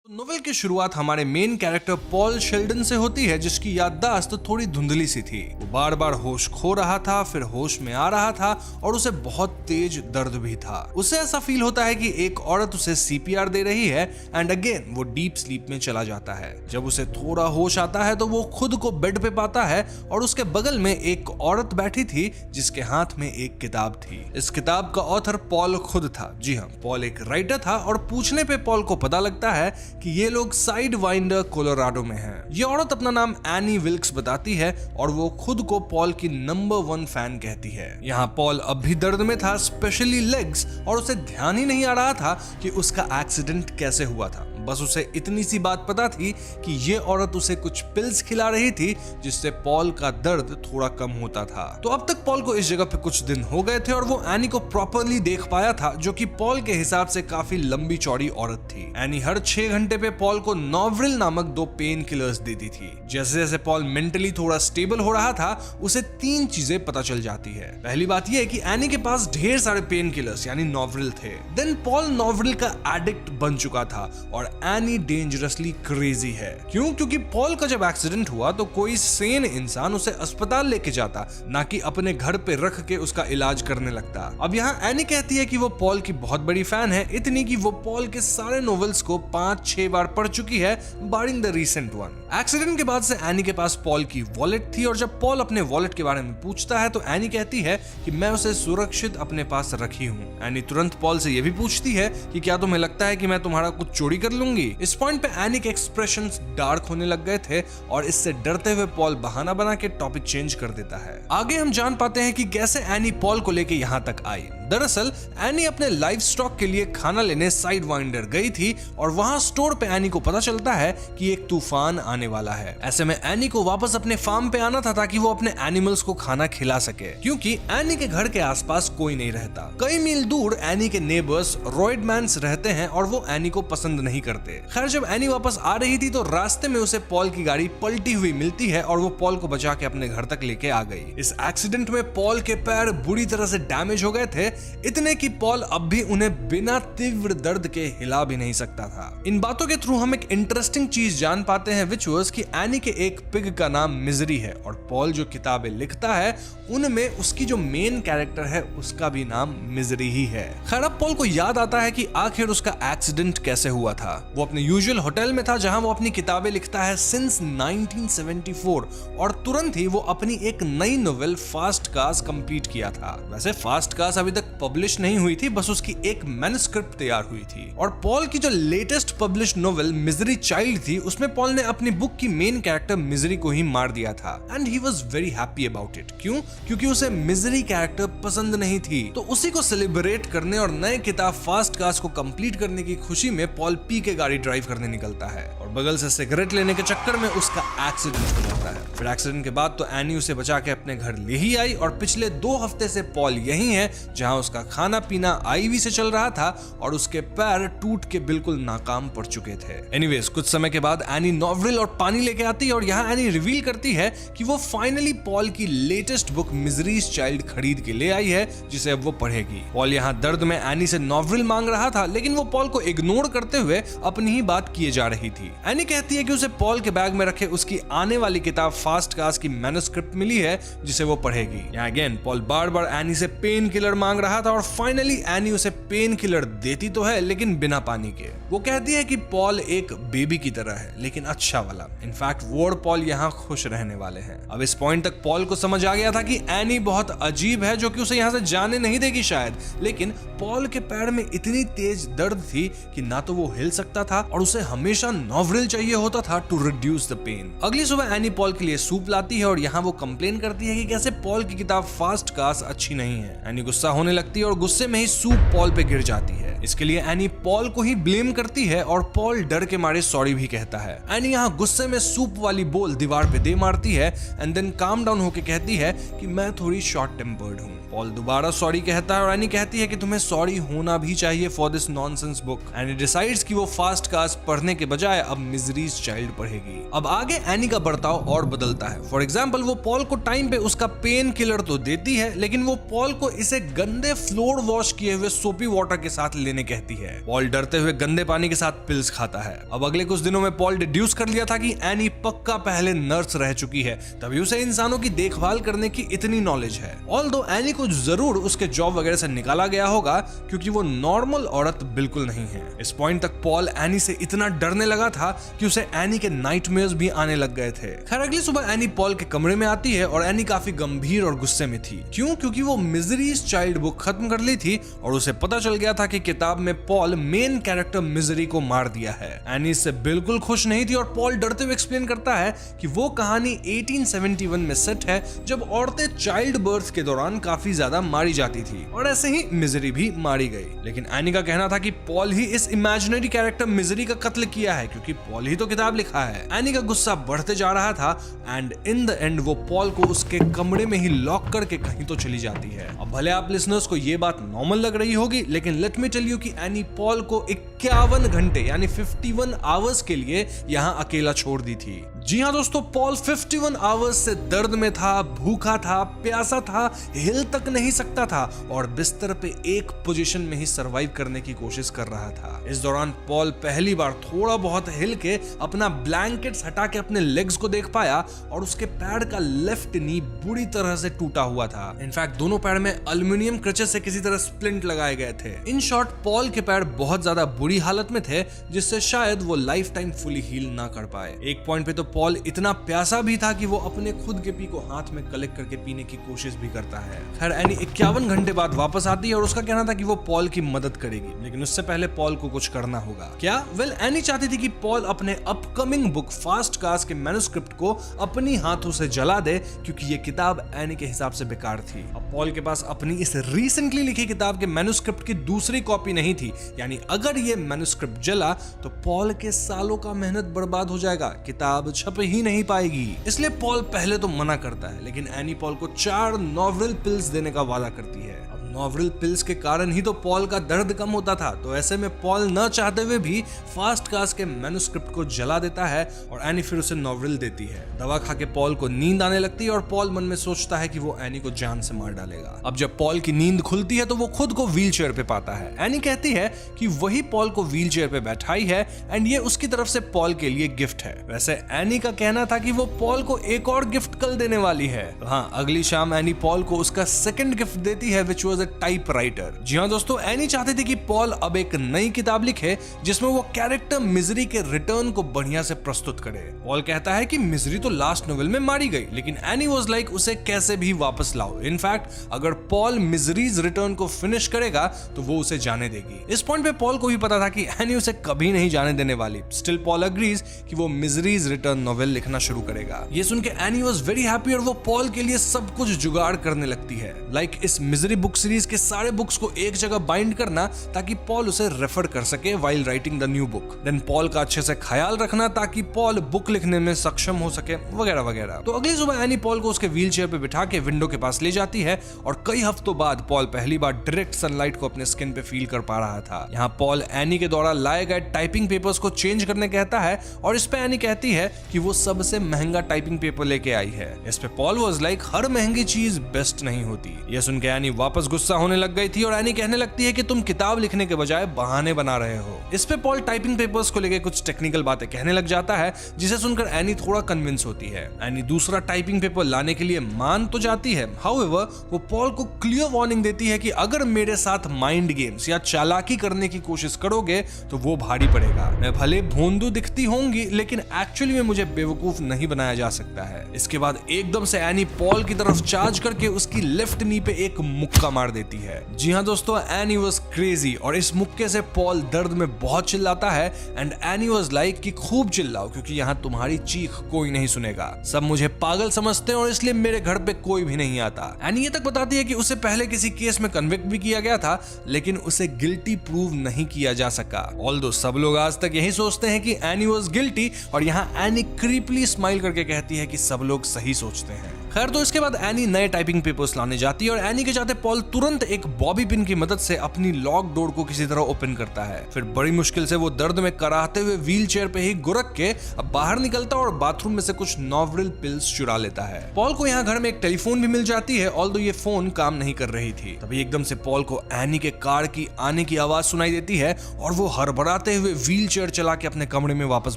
नोवेल की शुरुआत हमारे मेन कैरेक्टर पॉल शेल्डन से होती है जिसकी याददाश्त थोड़ी धुंधली सी थी। वो बार बार होश खो रहा था, फिर होश में आ रहा था और उसे बहुत तेज दर्द भी था। उसे ऐसा फील होता है कि एक औरत उसे सीपीआर दे रही है एंड अगेन वो डीप स्लीप में चला जाता है। जब उसे थोड़ा होश आता है तो वो खुद को बेड पे पाता है और उसके बगल में एक औरत बैठी थी जिसके हाथ में एक किताब थी। इस किताब का ऑथर पॉल खुद था। जी हाँ, पॉल एक राइटर था और पूछने पे पॉल को पता लगता है कि ये लोग साइड वाइंडर कोलोराडो में हैं। ये औरत अपना नाम एनी विल्क्स बताती है और वो खुद को पॉल की नंबर 1 फैन कहती है। यहाँ पॉल अब भी दर्द में था, स्पेशली लेग्स, और उसे ध्यान ही नहीं आ रहा था कि उसका एक्सीडेंट कैसे हुआ था। बस उसे इतनी सी बात पता थी कि ये औरत उसे कुछ पिल्स खिला रही थी जिससे पॉल का दर्द थोड़ा कम होता था। तो अब तक पॉल को इस जगह पे कुछ दिन हो गए थे और वो एनी को प्रॉपरली देख पाया था, जो कि पॉल के हिसाब से काफी लंबी चौड़ी औरत थी। एनी हर 6 घंटे पे पॉल को नॉवरिल नामक 2 पेन किलर्स देती थी। जैसे जैसे पॉल मेंटली थोड़ा स्टेबल हो रहा था उसे 3 चीजें पता चल जाती है। पहली बात यह है कि एनी के पास ढेर सारे पेन किलर्स यानी नॉवरिल थे। देन पॉल नॉवरिल का एडिक्ट बन चुका था और एनी डेंजरसली क्रेजी है। क्यों? क्योंकि पॉल का जब एक्सीडेंट हुआ तो कोई सेन इंसान उसे अस्पताल लेके जाता, ना कि अपने घर पे रख के उसका इलाज करने लगता। अब यहाँ एनी कहती है कि वो पॉल की बहुत बड़ी फैन है, इतनी कि वो पॉल के सारे नॉवेल्स को 5-6 बार पढ़ चुकी है, barring the recent one. Accident के बाद से एनी के पास पॉल की वॉलेट थी और जब पॉल अपने वॉलेट के बारे में पूछता है तो एनी कहती है कि मैं उसे सुरक्षित अपने पास रखी हूँ। एनी तुरंत पॉल से यह भी पूछती है कि क्या तुम्हें लगता है कि मैं तुम्हारा कुछ चोरी कर लूंगी। इस पॉइंट पे एनी के एक्सप्रेशंस डार्क होने लग गए थे और इससे डरते हुए पॉल बहाना बना के टॉपिक चेंज कर देता है। आगे हम जान पाते हैं कि कैसे एनी पॉल को लेके यहाँ तक आई। दरअसल एनी अपने लाइफ स्टॉक के लिए खाना लेने साइड वाइंडर गई थी और वहां स्टोर पे एनी को पता चलता है कि एक तूफान आने वाला है। ऐसे में एनी को वापस अपने फार्म पे आना था ताकि वो अपने एनिमल्स को खाना खिला सके, क्योंकि एनी के घर के आसपास कोई नहीं रहता। कई मील दूर एनी के नेबर्स रॉयडमैन्स रहते हैं और वो एनी को पसंद नहीं करते। खैर जब एनी वापस आ रही थी तो रास्ते में उसे पॉल की गाड़ी पलटी हुई मिलती है और वो पॉल को बचा के अपने घर तक लेके आ गई। इस एक्सीडेंट में पॉल के पैर बुरी तरह से डैमेज हो गए थे इतने कि पॉल अब भी उन्हें बिना तीव्र दर्द के हिला भी नहीं सकता था। इन बातों के थ्रू हम एक इंटरेस्टिंग चीज जान पाते हैं विच वाज कि एनी के एक पिग का नाम मिजरी है और पॉल जो किताबें लिखता है उनमें उसकी जो मेन कैरेक्टर है उसका भी नाम मिजरी ही है। खैर अब पॉल को याद आता है कि आखिर उसका एक्सीडेंट कैसे हुआ था। वो अपने यूजुअल होटल में था जहां वो अपनी किताबें लिखता है सिंस 1974 और तुरंत ही वो अपनी एक नई नोवेल फास्ट कार्स कंप्लीट किया था। वैसे फास्ट कार्स अभी तक पब्लिश नहीं हुई थी, बस उसकी एक मैन्युस्क्रिप्ट तैयार हुई थी। और पॉल की जो latest publish novel misery child थी उसमें पॉल ने अपनी बुक की मेन कैरेक्टर मिजरी को ही मार दिया था and he was very happy about it. क्यों? क्योंकि उसे मिजरी कैरेक्टर पसंद नहीं थी। तो उसी को सेलिब्रेट करने और नए किताब फास्ट कार्स को कंप्लीट करने की खुशी में पॉल पी के गाड़ी ड्राइव करने निकलता है और बगल से सिगरेट लेने के चक्कर में उसका एक्सीडेंट हो जाता है। फिर एक्सीडेंट के बाद तो एनी उसे बचा के अपने घर ले ही आई और पिछले 2 हफ्ते से पॉल यही है जहां उसका खाना पीना आईवी से चल रहा था और उसके पैर टूट के बिल्कुल नाकाम पड़ चुके थे। एनीवेज कुछ समय के बाद एनी नॉवल और पानी लेके आती है और यहाँ एनी रिवील करती है कि वो फाइनली पॉल की लेटेस्ट बुक मिजरीज चाइल्ड खरीद के ले आई है जिसे अब वो पढ़ेगी। पॉल यहाँ दर्द में एनी से नॉवल मांग रहा था लेकिन वो पॉल को इग्नोर करते हुए अपनी ही बात किए जा रही थी। एनी कहती है कि उसे पॉल के बैग में रखे उसकी आने वाली किताब फास्ट कार्स की मैन्युस्क्रिप्ट मिली है जिसे वो पढ़ेगी। यहाँ अगेन पॉल बार बार एनी से पेन किलर मांग रहा था और फाइनली एनी उसे पेन किलर देती तो है लेकिन बिना पानी के। वो कहती है कि पॉल एक बेबी की तरह है लेकिन अच्छा वाला। इनफैक्ट वो और पॉल यहाँ खुश रहने वाले हैं। अब इस पॉइंट तक पॉल को समझ आ गया था कि एनी बहुत अजीब है जो कि उसे यहाँ से जाने नहीं देगी शायद, लेकिन पॉल के पैर में इतनी तेज दर्द थी कि ना तो वो हिल सकता था और उसे हमेशा नॉवरिल चाहिए होता था टू रिड्यूस द पेन। अगली सुबह एनी पॉल के लिए सूप लाती है और यहाँ वो कंप्लेन करती है कि कैसे पॉल की किताब फास्ट कार्स अच्छी नहीं है। एनी गुस्सा होने लगती है और गुस्से में ही सूप पॉल पे गिर जाती है। इसके लिए एनी पॉल को ही ब्लेम करती है और पॉल डर के मारे सॉरी भी कहता है। एनी यहाँ गुस्से में सूप वाली बोल दीवार पे दे मारती है एंड देन काम डाउन होके कहती है कि मैं थोड़ी शॉर्ट टेम्पर्ड हूँ। पॉल दोबारा सॉरी कहता है और एनी कहती है कि तुम्हें सॉरी होना भी चाहिए for this nonsense book. Any decides कि वो फास्ट कार्स पढ़ने के बजाय अब मिजरीज चाइल्ड पढ़ेगी। अब आगे एनी का बर्ताव और बदलता है। फॉर एग्जाम्पल वो पॉल को टाइम पे उसका पेन किलर तो देती है लेकिन वो पॉल को इसे गंदे फ्लोर वॉश किए हुए सोपी वाटर के साथ लेने कहती है। पॉल डरते हुए गंदे पानी के साथ पिल्स खाता है। अब अगले कुछ दिनों में पॉल डिड्यूस कर लिया था कि एनी पक्का पहले नर्स रह चुकी है, तभी उसे इंसानों की देखभाल करने की इतनी नॉलेज है। ऑल्दो एनी को जरूर उसके जॉब वगैरह से निकाला गया होगा क्योंकि वो नॉर्मल औरत बिल्कुल नहीं है। इस पॉइंट तक पॉल एनी से इतना डरने लगा था कि उसे एनी के नाइटमेयर्स भी आने लग गए थे। खैर अगली सुबह एनी पॉल के कमरे में आती है और एनी काफी गंभीर और गुस्से में थी। क्यों? क्योंकि वो मिजरीज चाइल्ड बुक खत्म कर ली थी और उसे पता चल गया था कि किताब में पॉल मेन कैरेक्टर मिजरी को मार दिया है। एनी इससे बिल्कुल खुश नहीं थी और पॉल डरते हुए एक्सप्लेन करता है कि वो कहानी 1871 में सेट है जब औरतें चाइल्ड बर्थ के दौरान काफी ज्यादा मारी जाती थी और ऐसे ही मिजरी भी मारी गई। लेकिन एनी का कहना था कि पॉल ही इस इमेजिनरी कैरेक्टर मिजरी का कत्ल किया है क्योंकि पॉल ही तो किताब लिखा है। एनी का गुस्सा बढ़ते जा रहा था एंड इन द एंड वो पॉल को उसके कमरे में ही लॉक करके कहीं तो चली जाती है। अब भले आप लिसनर्स को ये बात नॉर्मल लग रही होगी लेकिन लेट मी टेल यू कि एनी पॉल को 51 घंटे यानी 51 आवर्स के लिए यहाँ अकेला छोड़ दी थी। जी हाँ दोस्तों, पॉल 51 आवर्स से दर्द में था, भूखा था, प्यासा था, हिल तक नहीं सकता था और बिस्तर पे एक पोजीशन में ही सरवाइव करने की कोशिश कर रहा था। इस दौरान पॉल पहली बार थोड़ा बहुत हिल के अपना ब्लैंकेट्स हटा के अपने लेग्स को देख पाया और उसके पैर का लेफ्ट नी बुरी तरह से टूटा हुआ था। इनफैक्ट दोनों पैर में एल्युमिनियम क्रचेस से किसी तरह स्प्लिंट लगाए गए थे। इन शॉर्ट पॉल के पैर बहुत ज्यादा बुरी हालत में थे जिससे शायद वो लाइफ टाइम फुली हील ना कर पाए। एक पॉइंट पे तो पॉल इतना प्यासा भी था कि वो अपने खुद के पी को हाथ में कलेक्ट करके पीने की कोशिश भी करता है। खैर एनी 51 घंटे बाद वापस आती है और उसका कहना था कि वो पॉल की मदद करेगी लेकिन उससे पहले पॉल को कुछ करना होगा। क्या? वेल एनी चाहती थी कि पॉल अपने अपकमिंग बुक फास्ट कार्स के मैन्युस्क्रिप्ट को अपनी हाथों से जला दे क्योंकि ये किताब एनी के हिसाब से बेकार थी। अब पॉल के पास अपनी इस रिसेंटली लिखी किताब के मैन्युस्क्रिप्ट की दूसरी कॉपी नहीं थी, यानी अगर ये मैन्युस्क्रिप्ट जला तो पॉल के सालों का मेहनत बर्बाद हो जाएगा, किताब छप ही नहीं पाएगी। इसलिए पॉल पहले तो मना करता है लेकिन एनी पॉल को 4 नॉवल पिल्स देने का वादा करती है। अब नॉवरिल पिल्स के कारण ही तो पॉल का दर्द कम होता था, तो ऐसे में पॉल न चाहते हुए भी फास्ट कास्ट के मैन्युस्क्रिप्ट को जला देता है और एनी फिर उसे नॉवरिल देती है। दवा खा के पॉल को नींद आने लगती है और पॉल मन में सोचता है कि वो एनी को जान से मार डालेगा। अब जब पॉल की नींद खुलती है तो वो खुद को व्हील चेयर पे पाता है। एनी कहती है कि वही पॉल को व्हील चेयर पे बैठाई है एंड ये उसकी तरफ से पॉल के लिए गिफ्ट है। वैसे एनी का कहना था कि वो पॉल को एक और गिफ्ट कल देने वाली है। तो हाँ, अगली शाम एनी पॉल को उसका सेकंड गिफ्ट देती है विच वाज अ टाइपराइटर। जी हाँ दोस्तों, एनी चाहती थी कि पॉल अब एक नई किताब लिखे जिसमें वो कैरेक्टर मिजरी के रिटर्न को बढ़िया से प्रस्तुत करे। पॉल कहता है कि मिजरी तो लास्ट नोवेल में मारी गई, लेकिन एनी वाज लाइक उसे कैसे भी वापस लाओ। इनफैक्ट अगर पॉल मिजरीज रिटर्न को फिनिश करेगा तो वो उसे जाने देगी। इस पॉइंट पे पॉल को भी पता था कि एनी उसे कभी नहीं जाने देने वाली। स्टिल पॉल अग्रीज कि वो मिजरीज रिटर्न नोवेल लिखना शुरू करेगा। ये सुन के एनी वाज वेरी हैप्पी और वो पॉल के लिए सब कुछ जुगाड़ करने लगती है। लाइक इस मिजरी बुक सीरीज के सारे बुक्स को एक जगह बाइंड करना ताकि पॉल उसे रेफर कर सके while writing the new book. Then Paul का अच्छे से ख्याल रखना ताकि पॉल बुक लिखने में सक्षम हो सके, वगैरह वगैरह। तो अगली सुबह एनी पॉल को उसके व्हील चेयर पे बिठा के विंडो के पास ले जाती है और कई हफ्तों बाद पॉल पहली बार डायरेक्ट सनलाइट को अपने स्किन पे फील कर पा रहा था। यहाँ पॉल एनी के द्वारा लाए गए टाइपिंग पेपर्स को चेंज करने कहता है और इस पे एनी कहती है कि वो सबसे महंगा टाइपिंग पेपर लेके आई है। इस पे पॉल वाज लाइक हर महंगी चीज बेस्ट नहीं होती। ये सुन के एनी वापस गुस्सा होने लग गई थी और एनी कहने लगती है कि तुम किताब लिखने के बजाय बहाने बना रहे हो। इस पे पॉल टाइपिंग पेपर्स को लेके कुछ टेक्निकल बातें कहने लग जाता है जिसे सुनकर एनी थोड़ा कन्विंस होती है। एनी दूसरा टाइपिंग पेपर लाने के लिए मान तो जाती है, हाउएवर वो पॉल को क्लियर वार्निंग देती है कि अगर मेरे साथ माइंड गेम्स या चालाकी करने की कोशिश करोगे तो वो भारी पड़ेगा। मैं भले भोंदू दिखती होंगी लेकिन एक्चुअली में मुझे बेवकूफ नहीं बनाया जा सकता है। इसके बाद एकदम से एनी पॉल की तरफ चार्ज करके उसकी लेफ्ट नी पे एक मुक्का मार देती है। जी हाँ दोस्तों, एनी वाज क्रेजी और इस मुक्के से पॉल दर्द में बहुत चिल्लाता है एंड एनी वाज लाइक कि खूब चिल्लाओ क्योंकि यहाँ तुम्हारी चीख कोई नहीं सुनेगा। सब मुझे पागल समझते हैं और इसलिए मेरे घर पे कोई भी नहीं आता। एनी ये तक बताती है कि उसे पहले किसी केस में कन्विक्ट भी किया गया था लेकिन उसे गिल्टी प्रूव नहीं किया जा सका। ऑल्दो सब लोग आज तक यही सोचते हैं कि एनी वाज गिल्टी और यहाँ एनी क्रीपली स्माइल करके कहती है कि सब लोग सही सोचते हैं। खैर, तो इसके बाद एनी नए टाइपिंग पेपर्स लाने जाती है और एनी के जाते पॉल तुरंत एक बॉबी पिन की मदद से अपनी लॉक डोर को किसी तरह ओपन करता है। फिर बड़ी मुश्किल से वो दर्द में कराहते हुए व्हील चेयर पे ही गुरक के अब बाहर निकलता और बाथरूम में से कुछ नॉवरिल पिल्स चुरा लेता है। पॉल को यहाँ घर में एक टेलीफोन भी मिल जाती है, ऑल्दो ये फोन काम नहीं कर रही थी। तभी एकदम से पॉल को एनी के कार की आने की आवाज सुनाई देती है और वो हड़बड़ाते हुए व्हील चेयर चला के अपने कमरे में वापस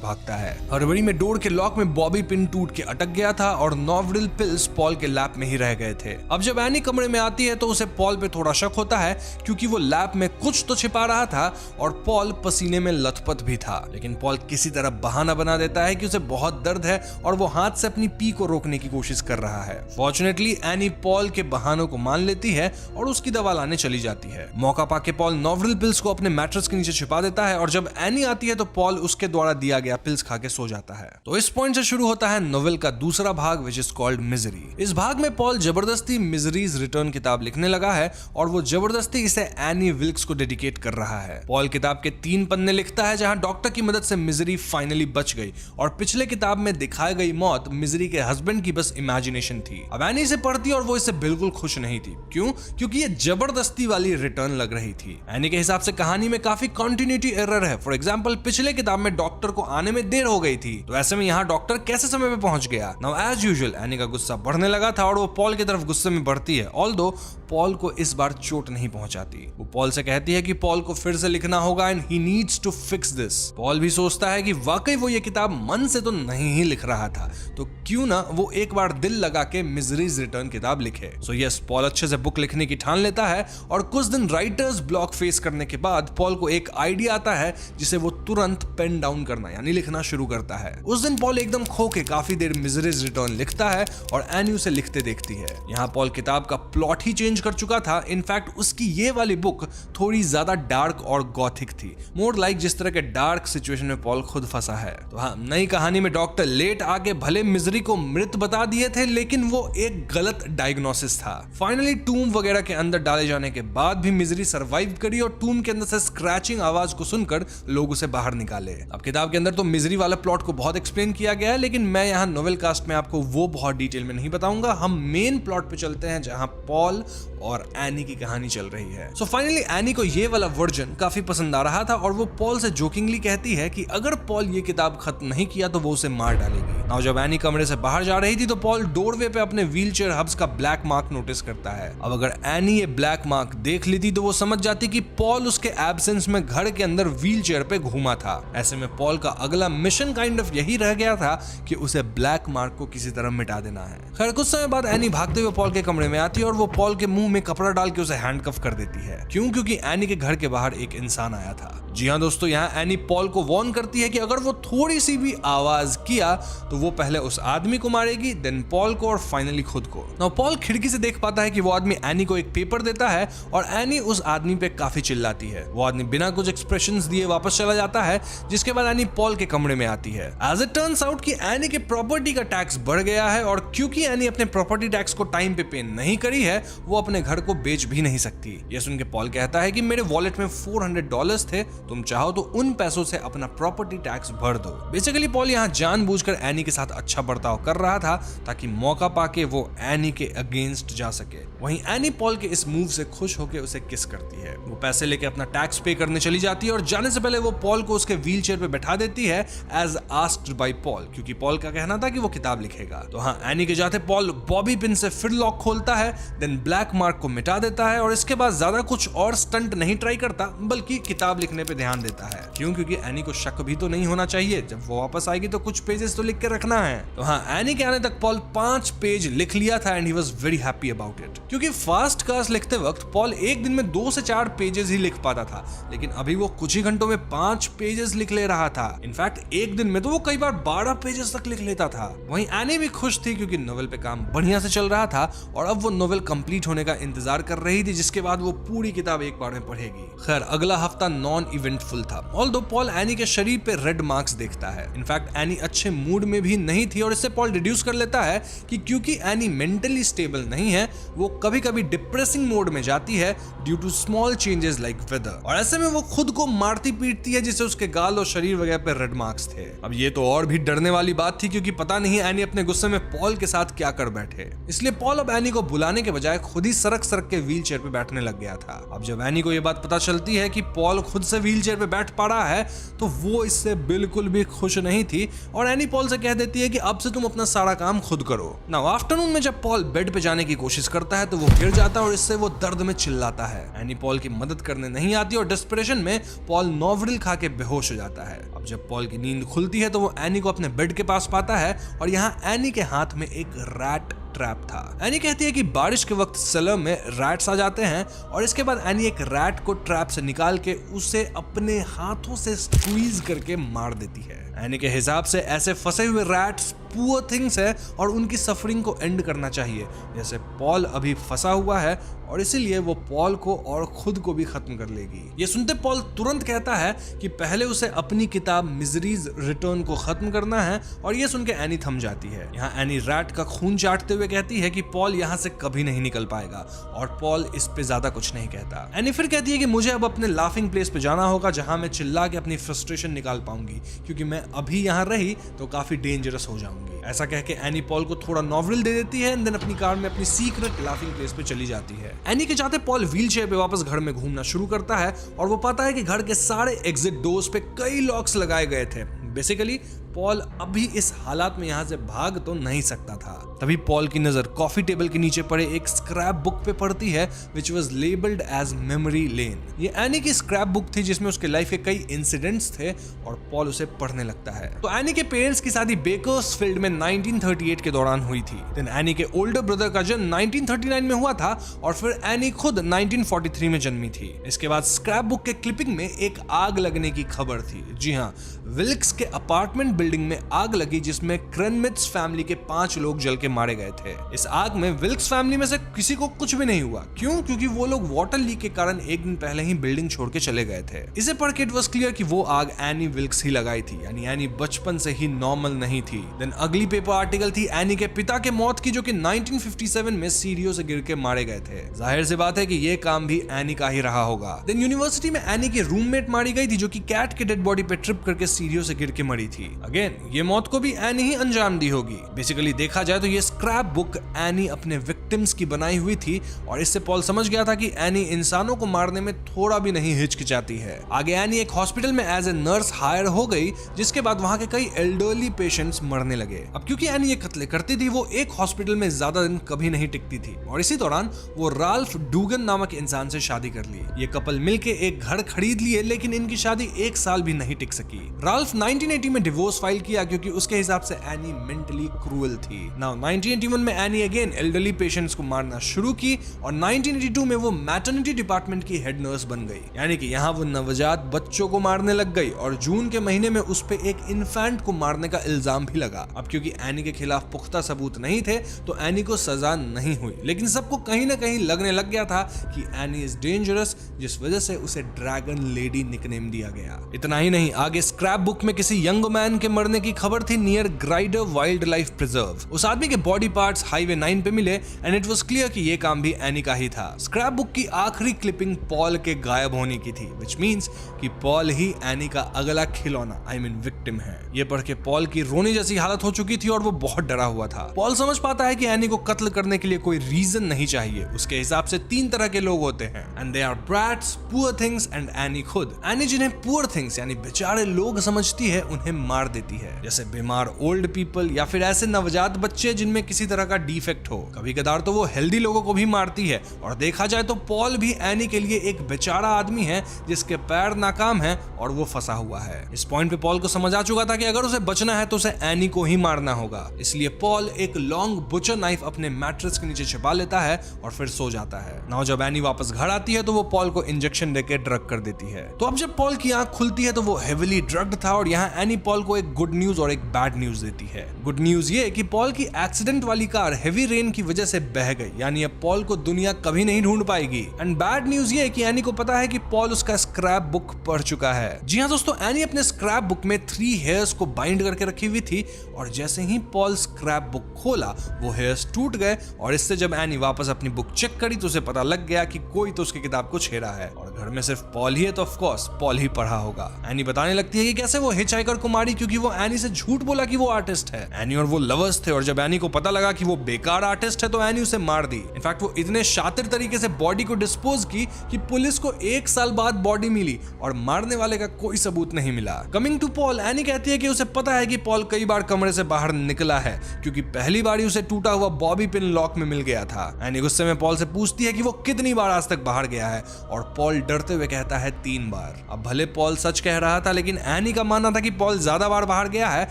भागता है। हड़बड़ी में डोर के लॉक में बॉबी पिन टूट के अटक गया था और नॉवरिल पिल्स पॉल के लैब में ही रह गए थे। अब जब एनी कमरे में आती है तो उसे पॉल पे थोड़ा शक होता है क्योंकि वो लैब में कुछ तो छिपा रहा था और पॉल पसीने में लथपथ भी था। लेकिन पॉल किसी तरह बहाना बना देता है कि उसे बहुत दर्द है और वो हाथ से अपनी पी को रोकने की कोशिश कर रहा है। फॉर्चुनेटली एनी पॉल के बहानों को मान लेती है और उसकी दवा लाने चली जाती है। मौका पाके पॉल नॉवरिल पिल्स को अपने मैट्रेस के नीचे छिपा देता है और जब एनी आती है तो पॉल उसके द्वारा दिया गया पिल्स खा के सो जाता है। तो इस पॉइंट से शुरू होता है नोवेल का दूसरा भाग विच इज कॉल्ड मिजरी। इस भाग में पॉल जबरदस्ती मिजरीज रिटर्न किताब लिखने लगा है और वो जबरदस्ती इसे एनी विल्क्स को डेडिकेट कर रहा है। पॉल किताब के 3 पन्ने लिखता है जहां डॉक्टर की मदद से मिजरी फाइनली बच गई और पिछले किताब में दिखाई गई मौत मिजरी के हस्बैंड की बस इमेजिनेशन थी। अब एनी इसे पढ़ती और वो इससे बिल्कुल खुश नहीं थी। क्यों? क्योंकि ये जबरदस्ती वाली रिटर्न लग रही थी। एनी के हिसाब से कहानी में काफी कंटिन्यूटी एरर है। फॉर एग्जांपल, पिछले किताब में डॉक्टर को आने में देर हो गई थी, तो ऐसे में यहाँ डॉक्टर कैसे समय पे पहुंच गया? नाउ एज यूजुअल एनी का गुस्सा बढ़ने लगा था और वो पॉल की तरफ गुस्से में बढ़ती है। ऑल्दो पॉल को इस बार चोट नहीं पहुंचाती। वो पॉल से कहती है कि पॉल को फिर से लिखना होगा and he needs to fix this. Paul भी सोचता है कि वाकई वो ये किताब मन से तो नहीं ही लिख रहा था, तो क्यों ना वो एक बार दिल लगा के मिजरीज रिटर्न किताब लिखे। सो यस, पॉल अच्छे से बुक लिखने की ठान लेता है और कुछ दिन राइटर्स ब्लॉक फेस करने के बाद पॉल को एक आइडिया आता है जिसे वो तुरंत पेन डाउन करना यानी लिखना शुरू करता है। उस दिन पॉल एकदम खो के काफी देर मिजरीज रिटर्न लिखता है और एनी उसे लिखते देखती है। यहाँ पॉल किताब का प्लॉट ही चेंज कर चुका था। इनफैक्ट उसकी ये वाली बुक थोड़ी ज्यादा डार्क और गॉथिक थी, मोर लाइक जिस तरह के डार्क सिचुएशन में पॉल खुद फंसा है। तो हाँ, नई कहानी में डॉक्टर लेट आके भले मिजरी को मृत बता दिए थे लेकिन वो एक गलत डायग्नोसिस था। फाइनली टूम वगैरह के अंदर डाले जाने के बाद भी मिजरी सरवाइव करी और टूम के अंदर से स्क्रैचिंग आवाज को सुनकर लोग उसे बाहर निकाले। अब किताब के अंदर तो मिजरी वाला प्लॉट को बहुत एक्सप्लेन किया गया है लेकिन मैं यहाँ नोवेल कास्ट में आपको वो बहुत डिटेल में नहीं नहीं बताऊंगा, हम मेन प्लॉट पे चलते हैं जहां पॉल और एनी की कहानी चल रही है। सो फाइनली एनी को ये वाला वर्जन काफी पसंद आ रहा था और वो पॉल से जोकिंगली कहती है कि अगर पॉल ये किताब खत्म नहीं किया तो वो उसे मार डालेगी। नाउ जब एनी कमरे से बाहर जा रही थी तो पॉल डोरवे पे अपने व्हीलचेयर हब्स का ब्लैक मार्क नोटिस करता है। अब अगर एनी ये ब्लैक मार्क देख लेती तो वो समझ जाती कि पॉल उसके एब्सेंस में घर के अंदर व्हीलचेयर पे घूमा था। ऐसे में पॉल का अगला मिशन काइंड ऑफ यही रह गया था कि उसे ब्लैक मार्क को किसी तरह मिटा देना है। खैर कुछ समय बाद एनी भागते हुए पॉल के कमरे में आती है और वो पॉल के मुंह में कपड़ा डाल के उसे हैंडकफ कर देती है। क्यों? क्योंकि एनी के घर के बाहर एक इंसान आया था। जी हाँ दोस्तों, यहाँ एनी पॉल को वार्न करती है कि अगर वो थोड़ी सी भी आवाज किया तो वो पहले उस आदमी को मारेगी, देन पॉल को और फाइनली खुद को। नाउ पॉल खिड़की से देख पाता है कि वो आदमी एनी को एक पेपर देता है और एनी उस आदमी पे काफी चिल्लाती है। वो आदमी बिना कुछ एक्सप्रेशंस दिए वापस चला जाता है, जिसके बाद एनी पॉल के कमरे में आती है। एज इट टर्न्स आउट कि एनी के प्रॉपर्टी का टैक्स बढ़ गया है और क्योंकि एनी अपने प्रॉपर्टी टैक्स को टाइम पे नहीं करी है, वो अपने घर को बेच भी नहीं सकती। ये सुन के पॉल कहता है कि मेरे वॉलेट में $400 थे, तुम चाहो तो उन पैसों से अपना प्रॉपर्टी टैक्स भर दो। बेसिकली पॉल यहाँ जानबूझकर एनी के साथ अच्छा बर्ताव कर रहा था ताकि मौका पाके वो एनी के अगेंस्ट जा सके। वहीं एनी पॉल के इस मूव से खुश होकर उसे किस करती है। वो पैसे लेके अपना टैक्स पे करने चली जाती है और जाने से पहले वो पॉल को उसके व्हीलचेयर पे बैठा देती है एज आस्क्ड बाय पॉल, क्योंकि पॉल का कहना था कि वो किताब लिखेगा। तो हाँ, एनी के जाते पॉल बॉबी पिन से फिर लॉक खोलता है, देन ब्लैक मार्क को मिटा देता है और इसके बाद ज्यादा कुछ और स्टंट नहीं ट्राई करता, बल्कि किताब लिखने पे ध्यान देता है। क्यों? क्योंकि एनी को शक भी तो नहीं होना चाहिए, जब वो वापस आएगी तो कुछ पेजेस तो लिख के रखना है। तो हाँ, एनी के आने तक पॉल 5 पेज लिख लिया था and he was very happy about it. क्योंकि फास्ट कास्ट लिखते वक्त पॉल एक दिन में 2 से 4 पेजेस ही लिख पाता था, लेकिन अभी वो कुछ ही घंटों में 5 पेजेस लिख ले रहा था। इनफैक्ट एक दिन में तो वो कई बार 12 पेजेस तक लिख लेता था। वहीं एनी भी खुश थी क्योंकि नोवेल पे काम बढ़िया से चल रहा था और अब वो नोवेल कंप्लीट होने का इंतजार कर रही थी, जिसके बाद वो पूरी किताब एक बार में पढ़ेगी। खैर अगला हफ्ता नॉन इवेंटफुल था। ऑल्दो पॉल एनी के शरीर पे रेड मार्क्स देखता है। इनफैक्ट एनी अच्छे मूड में भी नहीं थी और इससे पॉल डिड्यूस कर लेता है कि क्योंकि एनी मेंटली स्टेबल नहीं है, वो कभी कभी डिप्रेसिंग मोड में जाती है due to small changes like weather, और ऐसे में वो खुद को मारती पीटती है जिससे उसके गाल और शरीर वगैरह पे रेड मार्क्स थे। अब ये तो और भी डरने वाली बात थी क्योंकि पता नहीं एनी अपने गुस्से में पॉल के साथ क्या कर बैठे। इसलिए पॉल अब एनी को बुलाने के बजाय खुद ही सरक सरक के व्हील चेयर पे बैठने लग गया था। अब जब एनी को ये बात पता चलती है कि पॉल खुद से व्हील चेयर पे बैठ पा रहा है तो वो इससे बिल्कुल भी खुश नहीं थी और एनी पॉल से कह देती है कि अब से तुम अपना सारा काम खुद करो। नाउ आफ्टरनून में जब पॉल बेड पे जाने की कोशिश करता है तो वो गिर जाता है और इससे वो दर्द में चिल्लाता है। एनी पॉल की मदद करने नहीं आती और डिस्परेशन में पॉल नोवरिल खा के बेहोश हो जाता है। अब जब पॉल की नींद खुलती है तो वो एनी को अपने बेड के पास पाता है और यहाँ एनी के हाथ में एक रैट ट्रैप था। एनी कहती है कि बारिश के वक्त सेलर में रैट्स आ जाते हैं और इसके बाद एनी एक रैट को ट्रैप से निकाल के उसे अपने हाथों से स्क्वीज करके मार देती है। एनी के हिसाब से ऐसे फंसे हुए रैट्स पुअर थिंग्स है और उनकी सफरिंग को एंड करना चाहिए, जैसे पॉल अभी फंसा हुआ है और इसीलिए वो पॉल को और खुद को भी खत्म कर लेगी। ये सुनते पॉल तुरंत कहता है कि पहले उसे अपनी किताब मिजरीज रिटर्न को खत्म करना है और ये सुन के एनी थम जाती है। यहाँ एनी रैट का खून चाटते हुए कहती है कि पॉल यहाँ से कभी नहीं निकल पाएगा और पॉल इस पे ज्यादा कुछ नहीं कहता। एनी फिर कहती है कि मुझे अब अपने लाफिंग प्लेस पे जाना होगा जहां मैं चिल्ला के अपनी फ्रस्ट्रेशन निकाल पाऊंगी, क्योंकि मैं अभी यहाँ रही तो काफी डेंजरस हो जाऊंगी। ऐसा कह के एनी पॉल को थोड़ा नोवरिल दे देती है एंड देन अपनी कार में अपनी सीक्रेट लाफिंग प्लेस पे चली जाती है। एनी के जाते पॉल व्हीलचेयर पे वापस घर में घूमना शुरू करता है और वो पाता है कि घर के सारे एग्जिट डोर्स पे कई लॉक्स लगाए गए थे। बेसिकली पॉल अभी इस हालात में यहाँ से भाग तो नहीं सकता था। तभी पॉल की नजर कॉफी टेबल के नीचे पड़े एक स्क्रैप बुक पे पड़ती है which was labelled as memory lane. ये एनी की स्क्रैप बुक थी जिसमें उसके लाइफ के कई इंसिडेंट्स थे और पॉल उसे पढ़ने लगता है। तो एनी के पेरेंट्स की शादी बेकर्सफील्ड में 1938 के दौरान हुई थी। देन एनी के ओल्डर ब्रदर का जन्म 1939 में हुआ था और फिर एनी खुद 1943 में जन्मी थी। इसके बाद स्क्रैप बुक के क्लिपिंग में एक आग लगने की खबर थी। जी हाँ, विल्क्स के अपार्टमेंट बिल्डिंग में आग लगी जिसमें क्रेनमिट्स फैमिली के 5 लोग जल के मारे गए थे। इस आग में विल्क्स फैमिली में से किसी को कुछ भी नहीं हुआ। क्यों? क्योंकि वो लोग वाटर लीक के कारण एक दिन पहले ही बिल्डिंग छोड़ के चले गए थे। इसे पढ़ के इट वाज क्लियर कि वो आग एनी विल्क्स ही लगाई थी, यानी एनी बचपन से ही नॉर्मल नहीं थी। देन अगली पेपर आर्टिकल थी एनी के पिता के मौत की, जो कि 1957 में सीढ़ियों से गिर के मारे गए थे। जाहिर सी बात है कि ये काम भी एनी का ही रहा होगा। देन यूनिवर्सिटी में एनी की रूममेट मारी गई थी जो कि कैट के डेड बॉडी पे ट्रिप करके सीढ़ियों से गिर के मरी थी। अगेन ये मौत को भी एनी ही अंजाम दी होगी। बेसिकली देखा जाए तो ये स्क्रैप बुक एनी अपने विक्टिम्स की बनाई हुई थी और इससे पॉल समझ गया था कि एनी इंसानों को मारने में थोड़ा भी नहीं हिचकिचाती है। आगे एनी एक हॉस्पिटल में एज ए नर्स हायर हो गई, जिसके बाद वहां के कई एल्डरली पेशेंट्स मरने लगे। अब क्योंकि एनी ये कत्ले करती थी, वो एक हॉस्पिटल में ज्यादा दिन कभी नहीं टिकती थी और इसी दौरान वो राल्फ डूगन नामक इंसान से शादी कर ली। ये कपल मिलके एक घर खरीद लिए, लेकिन इनकी शादी 1 साल भी नहीं टिक सकी। राल्फ 1980 में डिवोर्स फाइल किया क्योंकि उसके हिसाब से एनी मेंटली क्रूअल थी। नाउ 1981 में एनी अगेन एल्डरली पेशेंट्स को मारना शुरू की और 1982 में वो मैटरनिटी डिपार्टमेंट की हेड नर्स बन गई। यानी कि यहाँ वो नवजात बच्चों को मारने लग गई और जून के महीने में उस पे एक इन्फेंट को मारने का इल्जाम भी लगा। अब क्योंकि एनी के खिलाफ पुख्ता सबूत नहीं थे तो एनी को सजा नहीं हुई, लेकिन सबको कहीं ना कहीं लगने लग गया था कि एनी इज डेंजरस, जिस वजह से उसे ड्रैगन लेडी निकनेम दिया गया। इतना ही नहीं, आगे स्क्रैप बुक में किसी यंग मैन के मरने की खबर थी near glider wild life preserve. उस आदमी के बॉडी पार्ट्स हाईवे 9 पे मिले एंड इट वाज क्लियर कि ये काम भी एनी का ही था। स्क्रैप बुक की आखिरी क्लिपिंग पॉल के गायब होने की थी, व्हिच मींस कि पॉल ही एनी का अगला खिलौना विक्टिम है। ये पढ़ के पॉल की रोने जैसी हालत हो चुकी थी और वो बहुत डरा हुआ था। पॉल समझ पाता है कि एनी को कत्ल करने के लिए कोई रीजन नहीं चाहिए। उसके हिसाब से 3 तरह के लोग होते हैं and they are brats, poor things and Annie खुद। एनी जिन्हें पुअर थिंग्स यानी बेचारे लोग समझती है उन्हें मार देती है, जैसे बीमार ओल्ड पीपल या फिर ऐसे नवजात बच्चे जिनमें किसी तरह का डिफेक्ट हो। कभी कदार तो वो हेल्दी लोगों को भी मारती है और देखा जाए तो पॉल भी एनी के लिए एक बेचारा आदमी है जिसके पैर नाकाम हैं और वो फंसा हुआ है। इस पॉइंट पे पॉल को समझ आ चुका था कि अगर उसे बचना है तो उसे एनी को ही मारना होगा। इसलिए पॉल एक लॉन्ग बुचर नाइफ अपने मैट्रेस के नीचे छिपा लेता है और फिर सो जाता है। नाउ जब एनी वापस घर आती है तो वो पॉल को इंजेक्शन देके ड्रग कर देती है। तो अब जब पॉल की आंख खुलती है तो वो हेविली ड्रग्ड था और यहाँ एनी पॉल को एक गुड न्यूज और एक बैड न्यूज देती है। गुड न्यूज ये कि पॉल की एक्सीडेंट वाली कार हेवी रेन की वजह से बह गई, यानी अब पॉल को दुनिया कभी नहीं ढूंढ पाएगी। एंड बैड न्यूज ये कि एनी को पता है कि पॉल उसका स्क्रैप बुक पढ़ चुका है। जी हाँ दोस्तों, एनी अपने स्क्रैप बुक में 3 हेयर्स को बाइंड करके रखी हुई थी और जैसे ही पॉल स्क्रैप बुक खोला वो हेयर्स टूट गए और इससे जब एनी वापस अपनी बुक चेक करी तो उसे पता लग गया कि कोई तो उसकी किताब को छेड़ा है और घर में सिर्फ पॉल ही है तो ऑफ कोर्स पॉल ही पढ़ा होगा। एनी बताने लगती है कि कैसे वो हिचहाइकर को मारी क्योंकि वो एनी से झूठ बोला कि वो आर्टिस्ट है। एनी और वो लवर्स थे और जब एनी को पता लगा कि वो बेकार आर्टिस्ट है तो एनी उसे मार दी। इनफैक्ट वो इतने शातिर तरीके से बॉडी को डिस्पोज की कि पुलिस को 1 साल बाद बॉडी मिली और मारने वाले का कोई सबूत नहीं मिला। कमिंग टू पॉल, एनी कहती है कि उसे पता है कि पॉल कई बार कमरे से बाहर निकला है क्योंकि पहली बार ही उसे टूटा हुआ बॉबी पिन लॉक में मिल गया था। एनी गुस्से में पॉल से पूछती है कि वो कितनी बार आज तक बाहर गया है और पॉल डरते हुए कहता है 3 बार। अब भले पॉल सच कह रहा था लेकिन एनी का मानना था कि पॉल ज्यादा बार बाहर गया है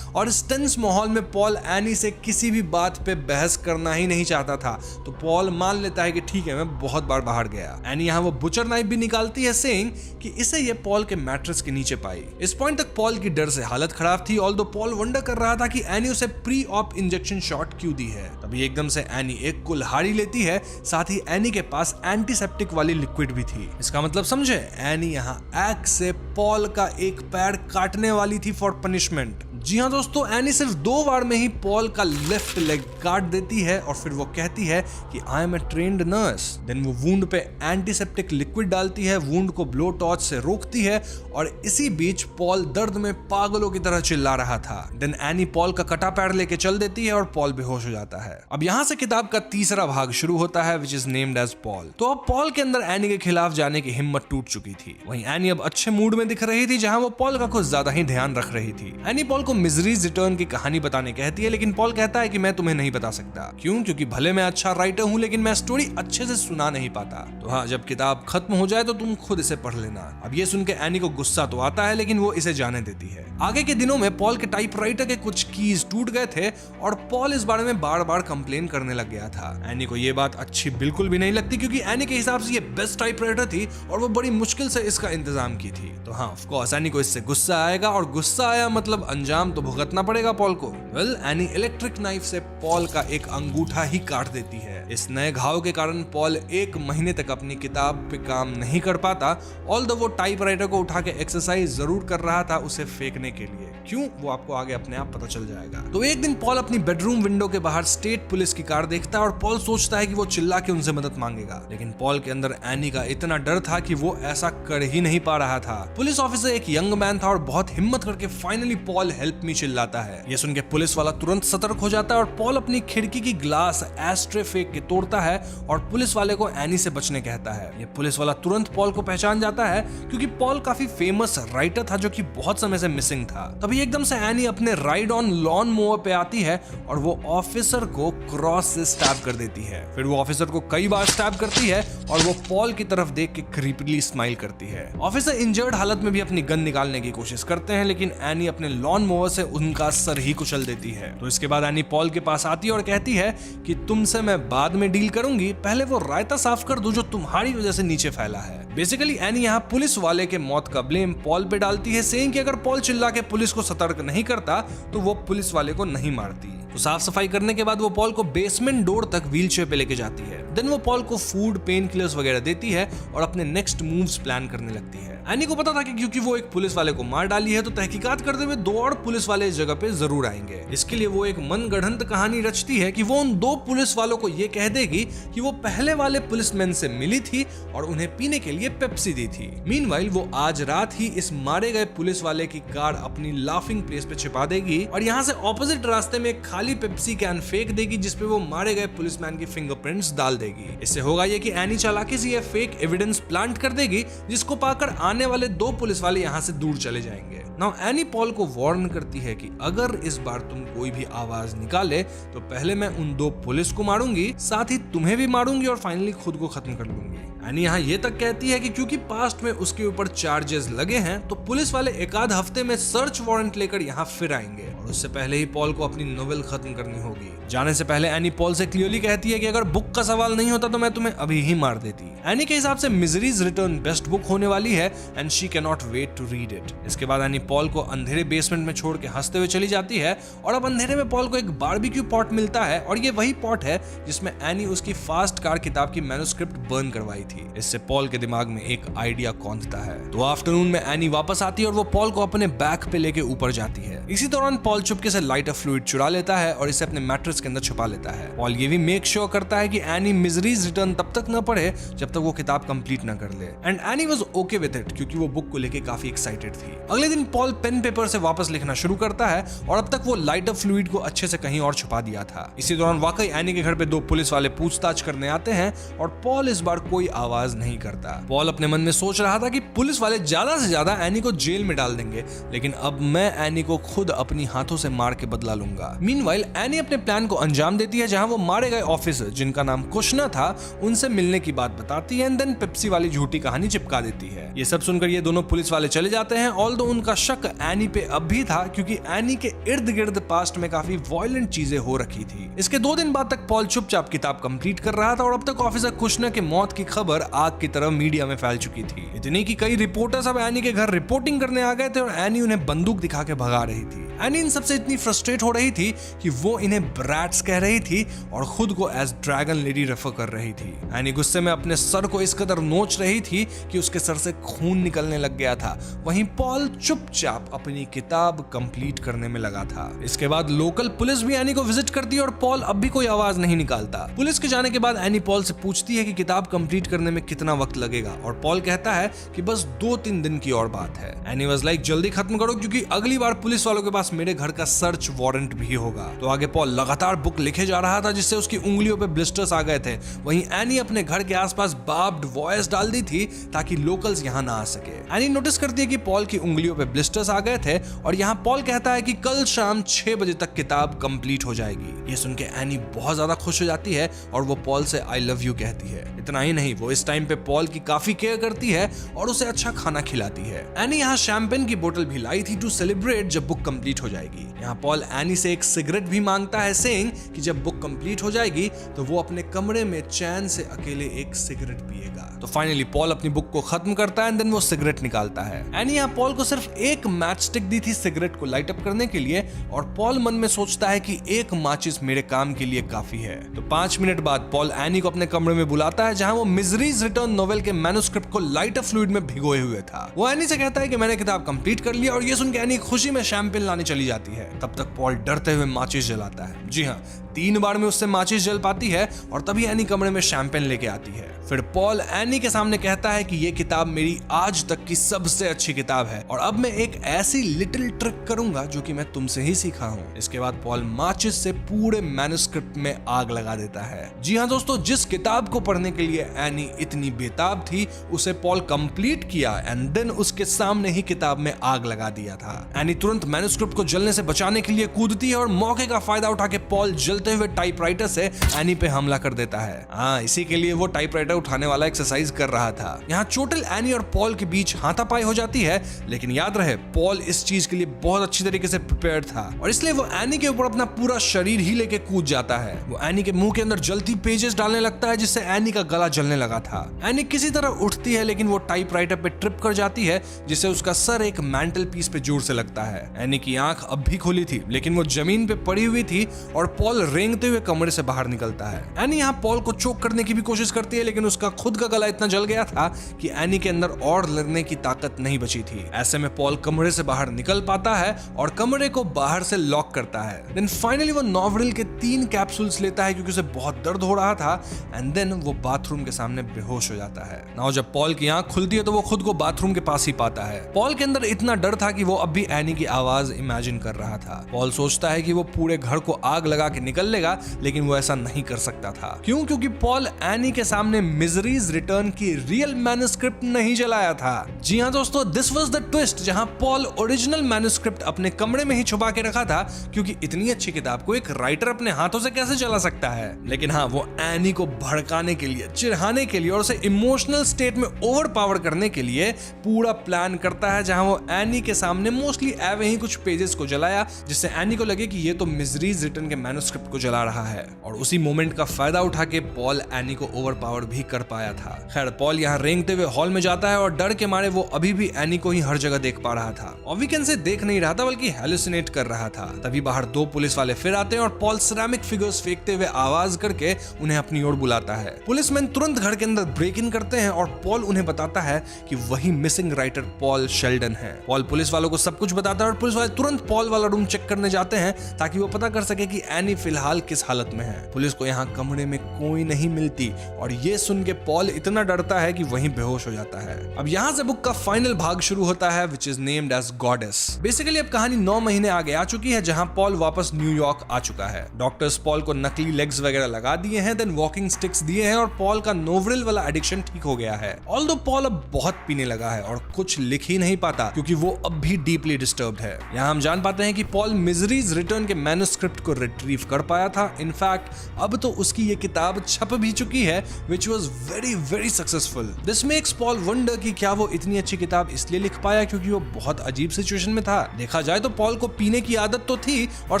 और इस टेंस माहौल में पॉल एनी से किसी भी बात पे बहस करना ही नहीं चाहता था। तो पॉल मान लेता है कि ठीक है, मैं बहुत बार बाहर गया। एनी यहाँ वो बुचर नाइफ भी निकालती है सेइंग कि इसे ये पॉल के मैट्रेस के नीचे पाई। इस पॉइंट तक पॉल की डर से हालत खराब थी, ऑल्दो पॉल वंडर कर रहा था कि एनी उसे प्री ऑप इंजेक्शन शॉट क्यों दी है। तभी एकदम से एनी एक कुल्हाड़ी लेती है, साथ ही एनी के पास एंटीसेप्टिक वाली लिक्विड भी थी। इसका मतलब समझे, एनी यहाँ एक्स से पॉल का एक पैर काटने वाली थी फॉर पनिशमेंट। जी हाँ दोस्तों, एनी सिर्फ 2 बार में ही पॉल का लेफ्ट लेग काट देती है और फिर वो कहती है कि I am a trained nurse. Then वो वुंड पे एंटीसेप्टिक लिक्विड डालती है, वुंड को ब्लो टॉर्च से रोकती है और इसी बीच पॉल दर्द में पागलों की तरह चिल्ला रहा था। देन एनी पॉल का कटा पैर लेके चल देती है और पॉल बेहोश हो जाता है। अब यहाँ से किताब का 3रा भाग शुरू होता है which is named as Paul. तो अब पॉल के अंदर एनी के खिलाफ जाने की हिम्मत टूट चुकी थी। वहीं एनी अब अच्छे मूड में दिख रही थी जहां वो पॉल का कुछ ज्यादा ही ध्यान रख रही थी। एनी पॉल को मिजरीज रिटर्न की कहानी बताने कहती है लेकिन पॉल कहता है कि मैं तुम्हें नहीं बता सकता। क्यों? क्योंकि भले मैं अच्छा राइटर हूं लेकिन मैं स्टोरी अच्छे से सुना नहीं पाता। तो हाँ, जब किताब खत्म हो जाए तो तुम खुद इसे पढ़ लेना। अब ये सुन के एनी को गुस्सा तो आता है लेकिन वो इसे जाने देती है। आगे के दिनों में पॉल के टाइपराइटर के कुछ कीज टूट गए थे और पॉल इस बारे में बार बार कंप्लेन करने लग गया था। एनी को ये बात अच्छी बिल्कुल भी नहीं लगती क्योंकि एनी के हिसाब से ये बेस्ट टाइपराइटर थी और वो बड़ी मुश्किल से इसका इंतजाम की थी। तो हाँ, ऑफ कोर्स एनी को इससे गुस्सा आएगा और गुस्सा आया मतलब अंजाम तो भुगतना पड़ेगा पॉल को। वेल, एनी इलेक्ट्रिक नाइफ से पॉल का एक अंगूठा ही काट देती है। इस नए घाव के कारण पॉल 1 महीने तक अपनी किताब पे काम नहीं कर पाता। ऑल्दो वो टाइपराइटर को उठा के एक्सरसाइज जरूर कर रहा था उसे फेंकने के लिए। क्यों? वो आपको आगे अपने आप पता चल जाएगा। तो एक दिन पॉल अपनी बेडरूम विंडो के बाहर स्टेट पुलिस की कार देखता है और पॉल सोचता है कि वो चिल्ला के उनसे मदद मांगेगा, लेकिन पॉल के अंदर एनी का इतना डर था कि वो ऐसा कर ही नहीं पा रहा था। पुलिस ऑफिसर एक यंग मैन था और बहुत हिम्मत करके finally Paul help help me चिल्लाता है। ये सुन के पुलिस वाला तुरंत सतर्क हो जाता है और पॉल अपनी खिड़की की ग्लास एस्ट्रे फेंक के तोड़ता है और पुलिस वाले को एनी से बचने कहता है। ये पुलिस वाला तुरंत पॉल को पहचान जाता है क्योंकि पॉल काफी फेमस राइटर था जो कि बहुत समय से मिसिंग था। तभी एकदम से एनी अपने राइड ऑन लॉन मोवर पे आती है और वो ऑफिसर को क्रॉस से स्टैब कर देती है। फिर वो ऑफिसर को कई बार स्टैब करती है और वो पॉल की तरफ देख के क्रीपीली स्माइल करती है। ऑफिसर इंजर्ड हालत में भी अपनी गन निकालने की कोशिश करते हैं लेकिन एनी अपने लॉन मोवर से उनका सर ही कुचल देती है। तो इसके बाद एनी पॉल के पास आती है और कहती है कि तुमसे मैं बाद में डील करूंगी, पहले वो रायता साफ कर दो जो तुम्हारी वजह से नीचे फैला है। बेसिकली एनी यहाँ पुलिस वाले के मौत का ब्लेम पॉल पे डालती है, सेइंग कि अगर पॉल चिल्ला के पुलिस को सतर्क नहीं करता तो वो पुलिस वाले को नहीं मारती। तो साफ सफाई करने के बाद वो पॉल को बेसमेंट डोर तक व्हीलचेयर पे लेके जाती है। देन वो पॉल को फूड, पेन किलर्स वगैरह देती है और अपने नेक्स्ट मूव्स प्लान करने लगती है। एनी को पता था कि क्योंकि वो एक पुलिस वाले को मार डाली है तो तहकीकात करते हुए 2 और पुलिस वाले इस जगह पे जरूर आएंगे। इसके लिए वो एक मनगढ़ंत कहानी रचती है कि वो उन 2 पुलिस वालों को ये कह देगी कि वो पहले वाले पुलिसमैन से मिली थी और उन्हें पीने के लिए पेप्सी दी थी। मीनवाइल वो आज रात ही इस मारे गए पुलिस वाले की कार अपनी लाफिंग प्लेस पे छिपा देगी और यहाँ से ऑपोजिट रास्ते में एक खाली पेप्सी कैन फेंक देगी जिसपे वो मारे गए पुलिसमैन की फिंगरप्रिंट्स डाल देगी। इससे होगा ये कि एनी चालाकी से ये फेक एविडेंस प्लांट कर देगी जिसको पाकर आने वाले 2 पुलिस वाले यहाँ से दूर चले जाएंगे। नाउ एनी पॉल को वार्न करती है कि अगर इस बार तुम कोई भी आवाज निकाले तो पहले मैं उन 2 पुलिस को मारूंगी, साथ ही तुम्हें भी मारूंगी और फाइनली खुद को खत्म कर लूंगी। एनी यहाँ ये तक कहती है कि क्योंकि पास्ट में उसके ऊपर चार्जेस लगे हैं तो पुलिस वाले एक आध हफ्ते में सर्च वारंट लेकर यहाँ फिर आएंगे और उससे पहले ही पॉल को अपनी नोवेल खत्म करनी होगी। जाने से पहले एनी पॉल से क्लियरली कहती है कि अगर बुक का सवाल नहीं होता तो मैं तुम्हें अभी ही मार देती। एनी के हिसाब से मिजरीज रिटर्न बेस्ट बुक होने वाली है and she can not wait to read it. इसके बाद एनी पॉल को अंधेरे बेसमेंट में छोड़ के हंसते हुए चली जाती है और अब अंधेरे में पॉल को एक बारबेक्यू पॉट मिलता है और ये वही पॉट है जिसमें एनी उसकी फास्ट कार किताब की मैन्युस्क्रिप्ट बर्न करवाई थी। इससे पॉल के दिमाग में एक आइडिया कौंधता है। तो आफ्टरनून में एनी वापस आती है और वो पॉल को अपने बैक पे लेके ऊपर जाती है। इसी दौरान पॉल चुपके से लाइटर फ्लूइड चुरा लेता है और इसे अपने मैट्रेस के अंदर छुपा लेता है। पॉल ये भी मेक श्योर करता है कि एनी मिजरीज रिटर्न तब तक न पढ़े जब तक वो किताब कंप्लीट न कर ले and any was okay with it क्योंकि वो बुक को लेके काफी एक्साइटेड थी। अगले दिन पॉल पेन पेपर से वापस लिखना शुरू करता है और अब तक वो लाइटर फ्लूइड को अच्छे से कहीं और छुपा दिया था। इसी दौरान वाकई एनी के घर पे 2 पुलिस वाले पूछताछ करने आते हैं और पॉल इस बार कोई आवाज नहीं करता। पॉल अपने मन में सोच रहा था कि पुलिस वाले ज्यादा से ज्यादा एनी को जेल में डाल देंगे लेकिन अब मैं एनी को खुद अपनी हाथों से मार के बदला लूंगा। मीनवाइल एनी अपने प्लान को अंजाम देती है जहां वो मारे गए ऑफिसर जिनका नाम कुशना था उनसे मिलने की बात बताती है एंड देन पेप्सी वाली झूठी कहानी चिपका देती है। ये सब सुनकर ये दोनों पुलिस वाले चले जाते हैं ऑल्दो उनका शक एनी पे अब भी था क्योंकि एनी के इर्द गिर्द पास्ट में काफी वायलेंट चीजें हो रखी थी। इसके 2 दिन बाद तक पॉल चुपचाप किताब कंप्लीट कर रहा था और अब तक ऑफिसर कुशना के मौत की खबर आग की तरह मीडिया में फैल चुकी थी। इतनी कि कई रिपोर्टर्स अब एनी के घर रिपोर्टिंग करने आ गए थे और एनी उन्हें बंदूक दिखा के भगा रही थी। एनी इन सबसे इतनी फ्रस्ट्रेट हो रही थी कि वो इन्हें ब्रैट्स कह रही थी और खुद को एज ड्रैगन लेडी रेफर कर रही थी। एनी गुस्से में अपने सर को इस कदर नोच रही थी कि उसके सर से खून निकलने लग गया था। वहीं पॉल चुपचाप अपनी किताब कंप्लीट करने में लगा था। इसके बाद लोकल पुलिस भी एनी को विजिट करती है और पॉल अब भी कोई आवाज नहीं निकालता। पुलिस के जाने के बाद एनी पॉल से पूछती है कि किताब कंप्लीट करने में कितना वक्त लगेगा और पॉल कहता है कि बस 2-3 दिन की और बात है। एनी वाज लाइक जल्दी खत्म करो क्योंकि अगली बार पुलिस वालों के पास मेरे घर का सर्च वारंट भी होगा। तो आगे पॉल लगातार बुक लिखे जा रहा था जिससे उसकी उंगलियों पे ब्लिस्टर्स आ गए थे। वहीं एनी अपने घर के आसपास बार्ब्ड वॉयस डाल दी थी ताकि लोकल्स यहाँ ना आ सके। एनी नोटिस करती है कि पॉल की उंगलियों पे ब्लिस्टर्स आ गए थे और यहाँ पॉल कहता है कि कल शाम 6 बजे तक किताब कंप्लीट हो जाएगी। ये सुन के एनी बहुत ज्यादा खुश हो जाती है और वो पॉल से आई लव यू कहती है। इतना ही नहीं, वो इस टाइम पे पॉल की काफी केयर करती है और उसे अच्छा खाना खिलाती है। एनी यहाँ शैंपेन की बोतल भी लाई थी टू सेलिब्रेट जब बुक कंप्लीट हो जाएगी। यहाँ पॉल एनी से एक सिगरेट भी मांगता है सेइंग कि जब बुक कंप्लीट हो जाएगी तो वो अपने कमरे में चैन से अकेले एक सिगरेट पिएगा। तो फाइनली पॉल अपनी बुक को खत्म करता है एंड देन वो सिगरेट निकालता है। एनी यहाँ पॉल को सिर्फ एक मैच स्टिक दी थी सिगरेट को लाइट अप करने के लिए और पॉल मन में सोचता है कि एक माचिस मेरे काम के लिए काफी है। तो 5 मिनट बाद पॉल एनी को अपने कमरे में बुलाता है जहां वो मिजरीज रिटर्न नोवेल के मैन्युस्क्रिप्ट को लाइटर फ्लूइड में भिगोए हुए था। वो एनी से कहता है कि मैंने किताब कंप्लीट कर लिया और ये सुन के एनी खुशी में शैंपेन लाने चली जाती है। तब तक पॉल डरते हुए माचिस जलाता है। जी हाँ, 3 बार में उससे माचिस जल पाती है और तभी एनी कमरे में शैंपेन लेके आती है। फिर पॉल एनी के सामने कहता है कि ये किताब मेरी आज तक की सबसे अच्छी किताब है और अब मैं एक ऐसी लिटिल ट्रिक करूंगा जो कि मैं तुमसे ही सीखा हूँ। इसके बाद पॉल माचिस से पूरे मैन्युस्क्रिप्ट में आग लगा देता है। जी हाँ दोस्तों, जिस किताब को पढ़ने के लिए एनी इतनी बेताब थी उसे पॉल कंप्लीट किया एंड देन उसके सामने ही किताब में आग लगा दिया था। एनी तुरंत मैन्युस्क्रिप्ट को जलने से बचाने के लिए कूदती है और मौके का फायदा उठा के पॉल जलते हुए टाइपराइटर से एनी पे हमला कर देता है। हाँ, इसी के लिए वो टाइपराइटर उठाने वाला एक्सरसाइज कर रहा था। यहाँ चोटिल एनी और पॉल के बीच हाथापाई हो जाती है, लेकिन याद रहे पॉल इस चीज के लिए बहुत अच्छी तरीके से प्रिपेयर्ड था और इसलिए वो एनी के ऊपर अपना पूरा शरीर ही लेके कूद जाता है। वो एनी के मुंह के अंदर जलती पेजेस डालने लगता है जिससे एनी का गला जलने लगा था। एनी किसी तरह उठती है लेकिन वो टाइपराइटर पे ट्रिप कर जाती है जिससे उसका सर एक मैंटल पीस पे जोर से लगता है। एनी की आंख अब भी खुली थी लेकिन वो जमीन पे पड़ी हुई थी और पॉल रेंगते हुए कमरे से बाहर निकलता है। एनी यहाँ पॉल को चोक करने की भी कोशिश करती है लेकिन उसका खुद का गला इतना जल गया था कि एनी के अंदर और लड़ने की ताकत नहीं बची थी। ऐसे में पॉल कमरे से बाहर निकल पाता है और कमरे को बाहर से लॉक करता है। देन फाइनली वो नॉवरिल के 3 कैप्सूल्स लेता है क्योंकि उसे बहुत दर्द हो रहा था एंड देन वो बाथरूम के सामने बेहोश हो जाता है। नाउ जब पॉल की आंख खुलती है तो वो खुद को बाथरूम के पास ही पाता है। पॉल के अंदर इतना डर था कि वो अब भी एनी की आवाज इमेजिन कर रहा था। पॉल सोचता है कि वो पूरे घर को आग लगा के निकल लेगा लेकिन वो ऐसा नहीं कर सकता था। क्यों? क्योंकि पॉल एनी के सामने मिजरीज रिटर्न की रियल मैन्युस्क्रिप्ट नहीं जलाया था। जी हाँ दोस्तों, दिस वाज द ट्विस्ट जहां पॉल ओरिजिनल मैन्युस्क्रिप्ट अपने कमरे में ही छुपा के रखा था क्योंकि इतनी अच्छी किताब को एक राइटर अपने हाथों से कैसे जला सकता है। लेकिन हाँ, वो एनी को भड़काने के लिए, चिढ़ाने के लिए और उसे इमोशनल स्टेट में ओवर पावर करने के लिए पूरा प्लान करता है जहां वो एनी के सामने मोस्टली एवे ही कुछ पेजेस को जलाया जिससे एनी को लगे कि ये तो मिजरीज रिटर्न के मैन्युस्क्रिप्ट को जला रहा है और उसी मोमेंट का फायदा उठा के पॉल एनी को ओवर पावर भी कर पाया था। खैर, पॉल यहाँ रेंगते हुए हॉल में जाता है और डर के मारे वो अभी भी एनी को ही हर जगह देख पा रहा था। और वीकेंड से देख नहीं रहा था बल्कि हेलुसिनेट कर रहा था। तभी बाहर 2 पुलिस वाले फिर आते हैं और पॉल सिरेमिक फिगर्स फेंकते हुए आवाज करके उन्हें अपनी ओर बुलाता है। पुलिसमैन तुरंत घर के अंदर ब्रेक इन करते हैं और पॉल उन्हें बताता है कि वही मिसिंग राइटर पॉल शेल्डन है। पॉल पुलिस वालों को सब कुछ बताता है और पुलिस वाले तुरंत पॉल वाला रूम चेक करने जाते हैं ताकि वो पता कर सके कि एनी फिलहाल किस हालत में है। पुलिस को यहाँ कमरे में कोई नहीं मिलती और ये सुन के पॉल इतना डरता है कि वहीं बेहोश हो जाता है। अब यहाँ से बुक का फाइनल भाग शुरू होता है which is named as goddess. Basically अब कहानी 9 महीने आगे आ चुकी है जहां पॉल वापस न्यूयॉर्क आ चुका है। डॉक्टर्स पॉल को नकली लेग्स वगैरह लगा दिए हैं, देन वॉकिंग स्टिक्स दिए हैं और पॉल का नोवरिल वाला एडिक्शन ठीक हो गया है। ऑल्दो पॉल अब बहुत पीने लगा है और कुछ लिख ही नहीं पाता क्योंकि वो अब भी डीपली डिस्टर्ब्ड है। यहाँ हम जान पाते हैं कि पॉल मिजरीज रिटर्न के मैन्युस्क्रिप्ट को रिट्रीव कर पाया था। इनफैक्ट अब तो उसकी ये किताब छप भी चुकी है which was very very successful. This makes Paul wonder कि क्या वो इतनी अच्छी किताब इसलिए लिख पाया क्योंकि वो बहुत अजीब सिचुएशन में था। देखा जाए तो पॉल को पीने की आदत तो थी और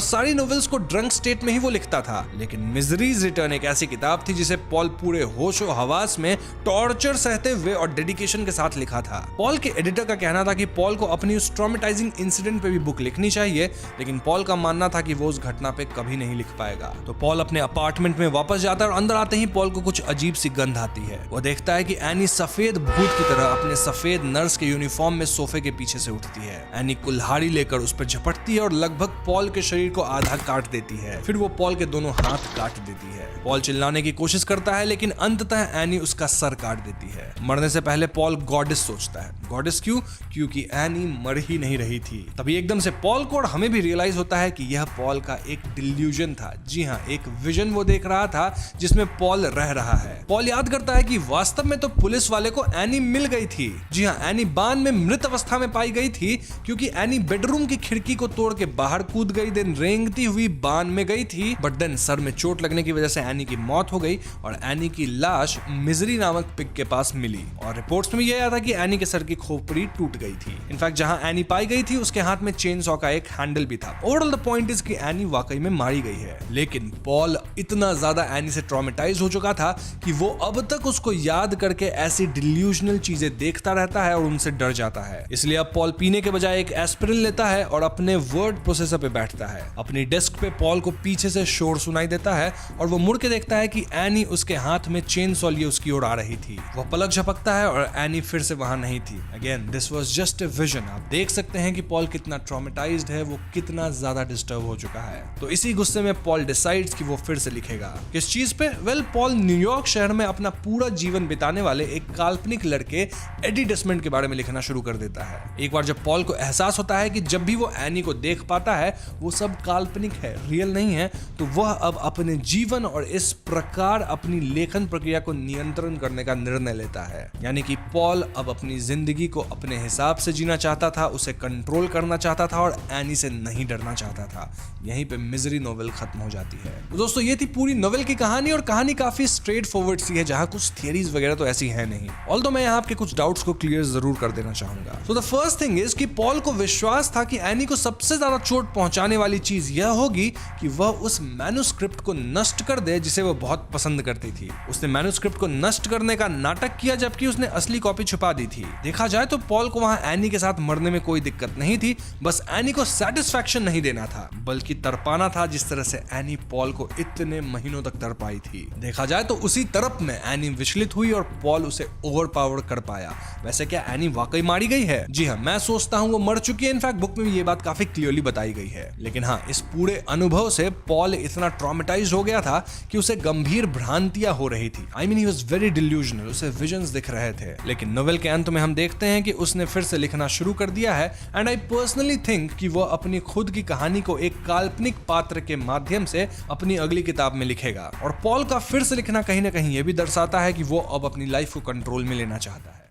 सारी नॉवेल्स को ड्रंक स्टेट में ही वो लिखता था, लेकिन मिजरीज रिटर्न एक ऐसी किताब थी जिसे पॉल पूरे होशो हवास में टॉर्चर सहते हुए और डेडिकेशन के साथ लिखा था। पॉल के एडिटर का कहना था कि पॉल को अपनी उस ट्रॉमेटाइजिंग इंसिडेंट पे भी बुक लिखनी चाहिए, लेकिन पॉल का मानना था कि वो उस घटना पे कभी नहीं लिख पाएगा। तो पॉल अपने अपार्टमेंट में वापस जाता है और अंदर आते ही पॉल को कुछ अजीब सी गंध आती है। वो देखता है कि एनी सफेद भूत की तरह अपने सफेद नर्स के यूनिफॉर्म में सोफे के पीछे से उठती है। एनी कुल्हाड़ी लेकर उस पर झपटती है और लगभग पॉल के शरीर को आधा काट देती है। फिर वो पॉल के दोनों हाथ काट देती है। पॉल चिल्लाने की कोशिश करता है लेकिन अंततः एनी उसका सर काट देती है। मरने से पहले पॉल गॉडेस सोचता है। गॉडेस क्यों? क्योंकि एनी मर ही नहीं रही थी। तभी एकदम से पॉल को और हमें भी रियलाइज होता है कि यह पॉल का एक डिल्यूजन था। जी हाँ, एक विजन वो देख रहा था जिसमें पॉल रह रहा है। पॉल याद करता है कि वास्तव में तो पुलिस वाले को एनी मिल गई थी। जी हाँ, एनी बांध में मृत अवस्था में पाई गई थी क्योंकि एनी बेडरूम की खिड़की को तोड़ के बाहर कूद गई, देन रेंगती हुई बांध में गई थी, बट देन सर में चोट लगने की वजह से एनी की मौत हो गई और एनी की लाश मिजरी नामक पिग के पास मिली। और रिपोर्ट्स में यह आया था कि एनी के सर की खोपड़ी टूट गई थी। इनफैक्ट जहां एनी पाई गई थी उसके हाथ में चेन सॉ का एक हैंडल भी था। ओवरऑल द पॉइंट इज कि एनी वाकई में मारी गई है, लेकिन पॉल इतना ज्यादा एनी से ट्रॉमेटाइज हो चुका था कि वो अब तक उसको याद करके ऐसी डिल्यूजनल चीजें देखता रहता है और उनसे डर जाता है। इसलिए अब पॉल पीने के बजाय एक एस्पिरिन लेता है और अपने वर्ड प्रोसेसर पे बैठता है। अपनी डेस्क पे पॉल को पीछे से शोर सुनाई देता है और वो मुड़ के देखता है कि एनी उसके हाथ में चेन सॉ लिए उसकी ओर आ रही थी। वो पलक झपकता है और एनी फिर से वहां नहीं थी। Again this was just a vision. आप देख सकते हैं कि पॉल कितना ट्रॉमेटाइज्ड है, वो कितना ज्यादा डिस्टर्ब हो चुका है। तो इसी गुस्से में पॉल डिसाइड्स कि वो फिर से लिखेगा। किस चीज पे? वेल, पॉल न्यूयॉर्क शहर में अपना पूरा जीवन बिताने वाले एक काल्पनिक लड़के एडी डेसमंड के बारे में लिखना शुरू कर देता है। एक बार जब पॉल को एहसास होता है कि जब भी वो एनी को देख पाता है वो सब काल्पनिक है, रियल नहीं है, तो वह अब अपने जीवन और इस प्रकार अपनी लेखन प्रक्रिया को नियंत्रण करने का निर्णय लेता है। यानी कि पॉल अब अपनी जिंदगी को अपने हिसाब से जीना चाहता था, उसे कंट्रोल करना चाहता था और एनी से नहीं डरना चाहता था। यहीं पे मिजरी नोवेल खत्म हो जाती है। तो दोस्तों, ये थी पूरी नोवेल की कहानी, और कहानी काफी स्ट्रेट फॉरवर्ड सी है, जहां कुछ थियरीज वगैरह तो ऐसी है नहीं। ऑल्दो मैं यहाँ आपके कुछ डाउट्स को क्लियर जरूर कर देना चाहूंगा। So the first thing is कि पॉल को विश्वास था कि एनी को सबसे ज्यादा चोट पहुंचाने वाली चीज यह होगी कि वह उस मैन्युस्क्रिप्ट को नष्ट कर दे जिसे वह बहुत पसंद करती थी। उसने मैन्युस्क्रिप्ट को नष्ट करने का नाटक किया, जबकि उसने असली कॉपी छुपा दी थी। देखा जाए तो पॉल को वहां एनी के साथ मरने में कोई दिक्कत नहीं थी, बस एनी को सेटिस्फैक्शन नहीं देना था, बल्कि तड़पाना था, जिस तरह से एनी पॉल को इतने महीनों तक तड़पाई थी। देखा जाए तो उसी तरफ में एनी विचलित हुई और पॉल उसे ओवरपावर कर पाया। वैसे क्या एनी वाकई मारी गई है? जी हाँ, मैं सोचता हूँ वो मर चुकी है। इनफैक्ट बुक में भी ये बात काफी क्लियरली बताई गई है। लेकिन हाँ, इस पूरे अनुभव से पॉल इतना ट्रॉमेटाइज्ड हो गया था कि उसे गंभीर भ्रांतियां हो रही थी। I mean he was very delusional, उसे विजन्स दिख रहे थे। लेकिन नोवेल के अंत में हम देखते हैं कि उसने फिर से लिखना शुरू कर दिया है, एंड आई पर्सनली थिंक कि वह अपनी खुद की कहानी को एक काल्पनिक पात्र के माध्यम से अपनी अगली किताब में लिखेगा। और पॉल का फिर से लिखना कहीं ना कहीं यह भी दर्शाता है कि वो अब अपनी लाइफ को कंट्रोल में लेना चाहता है।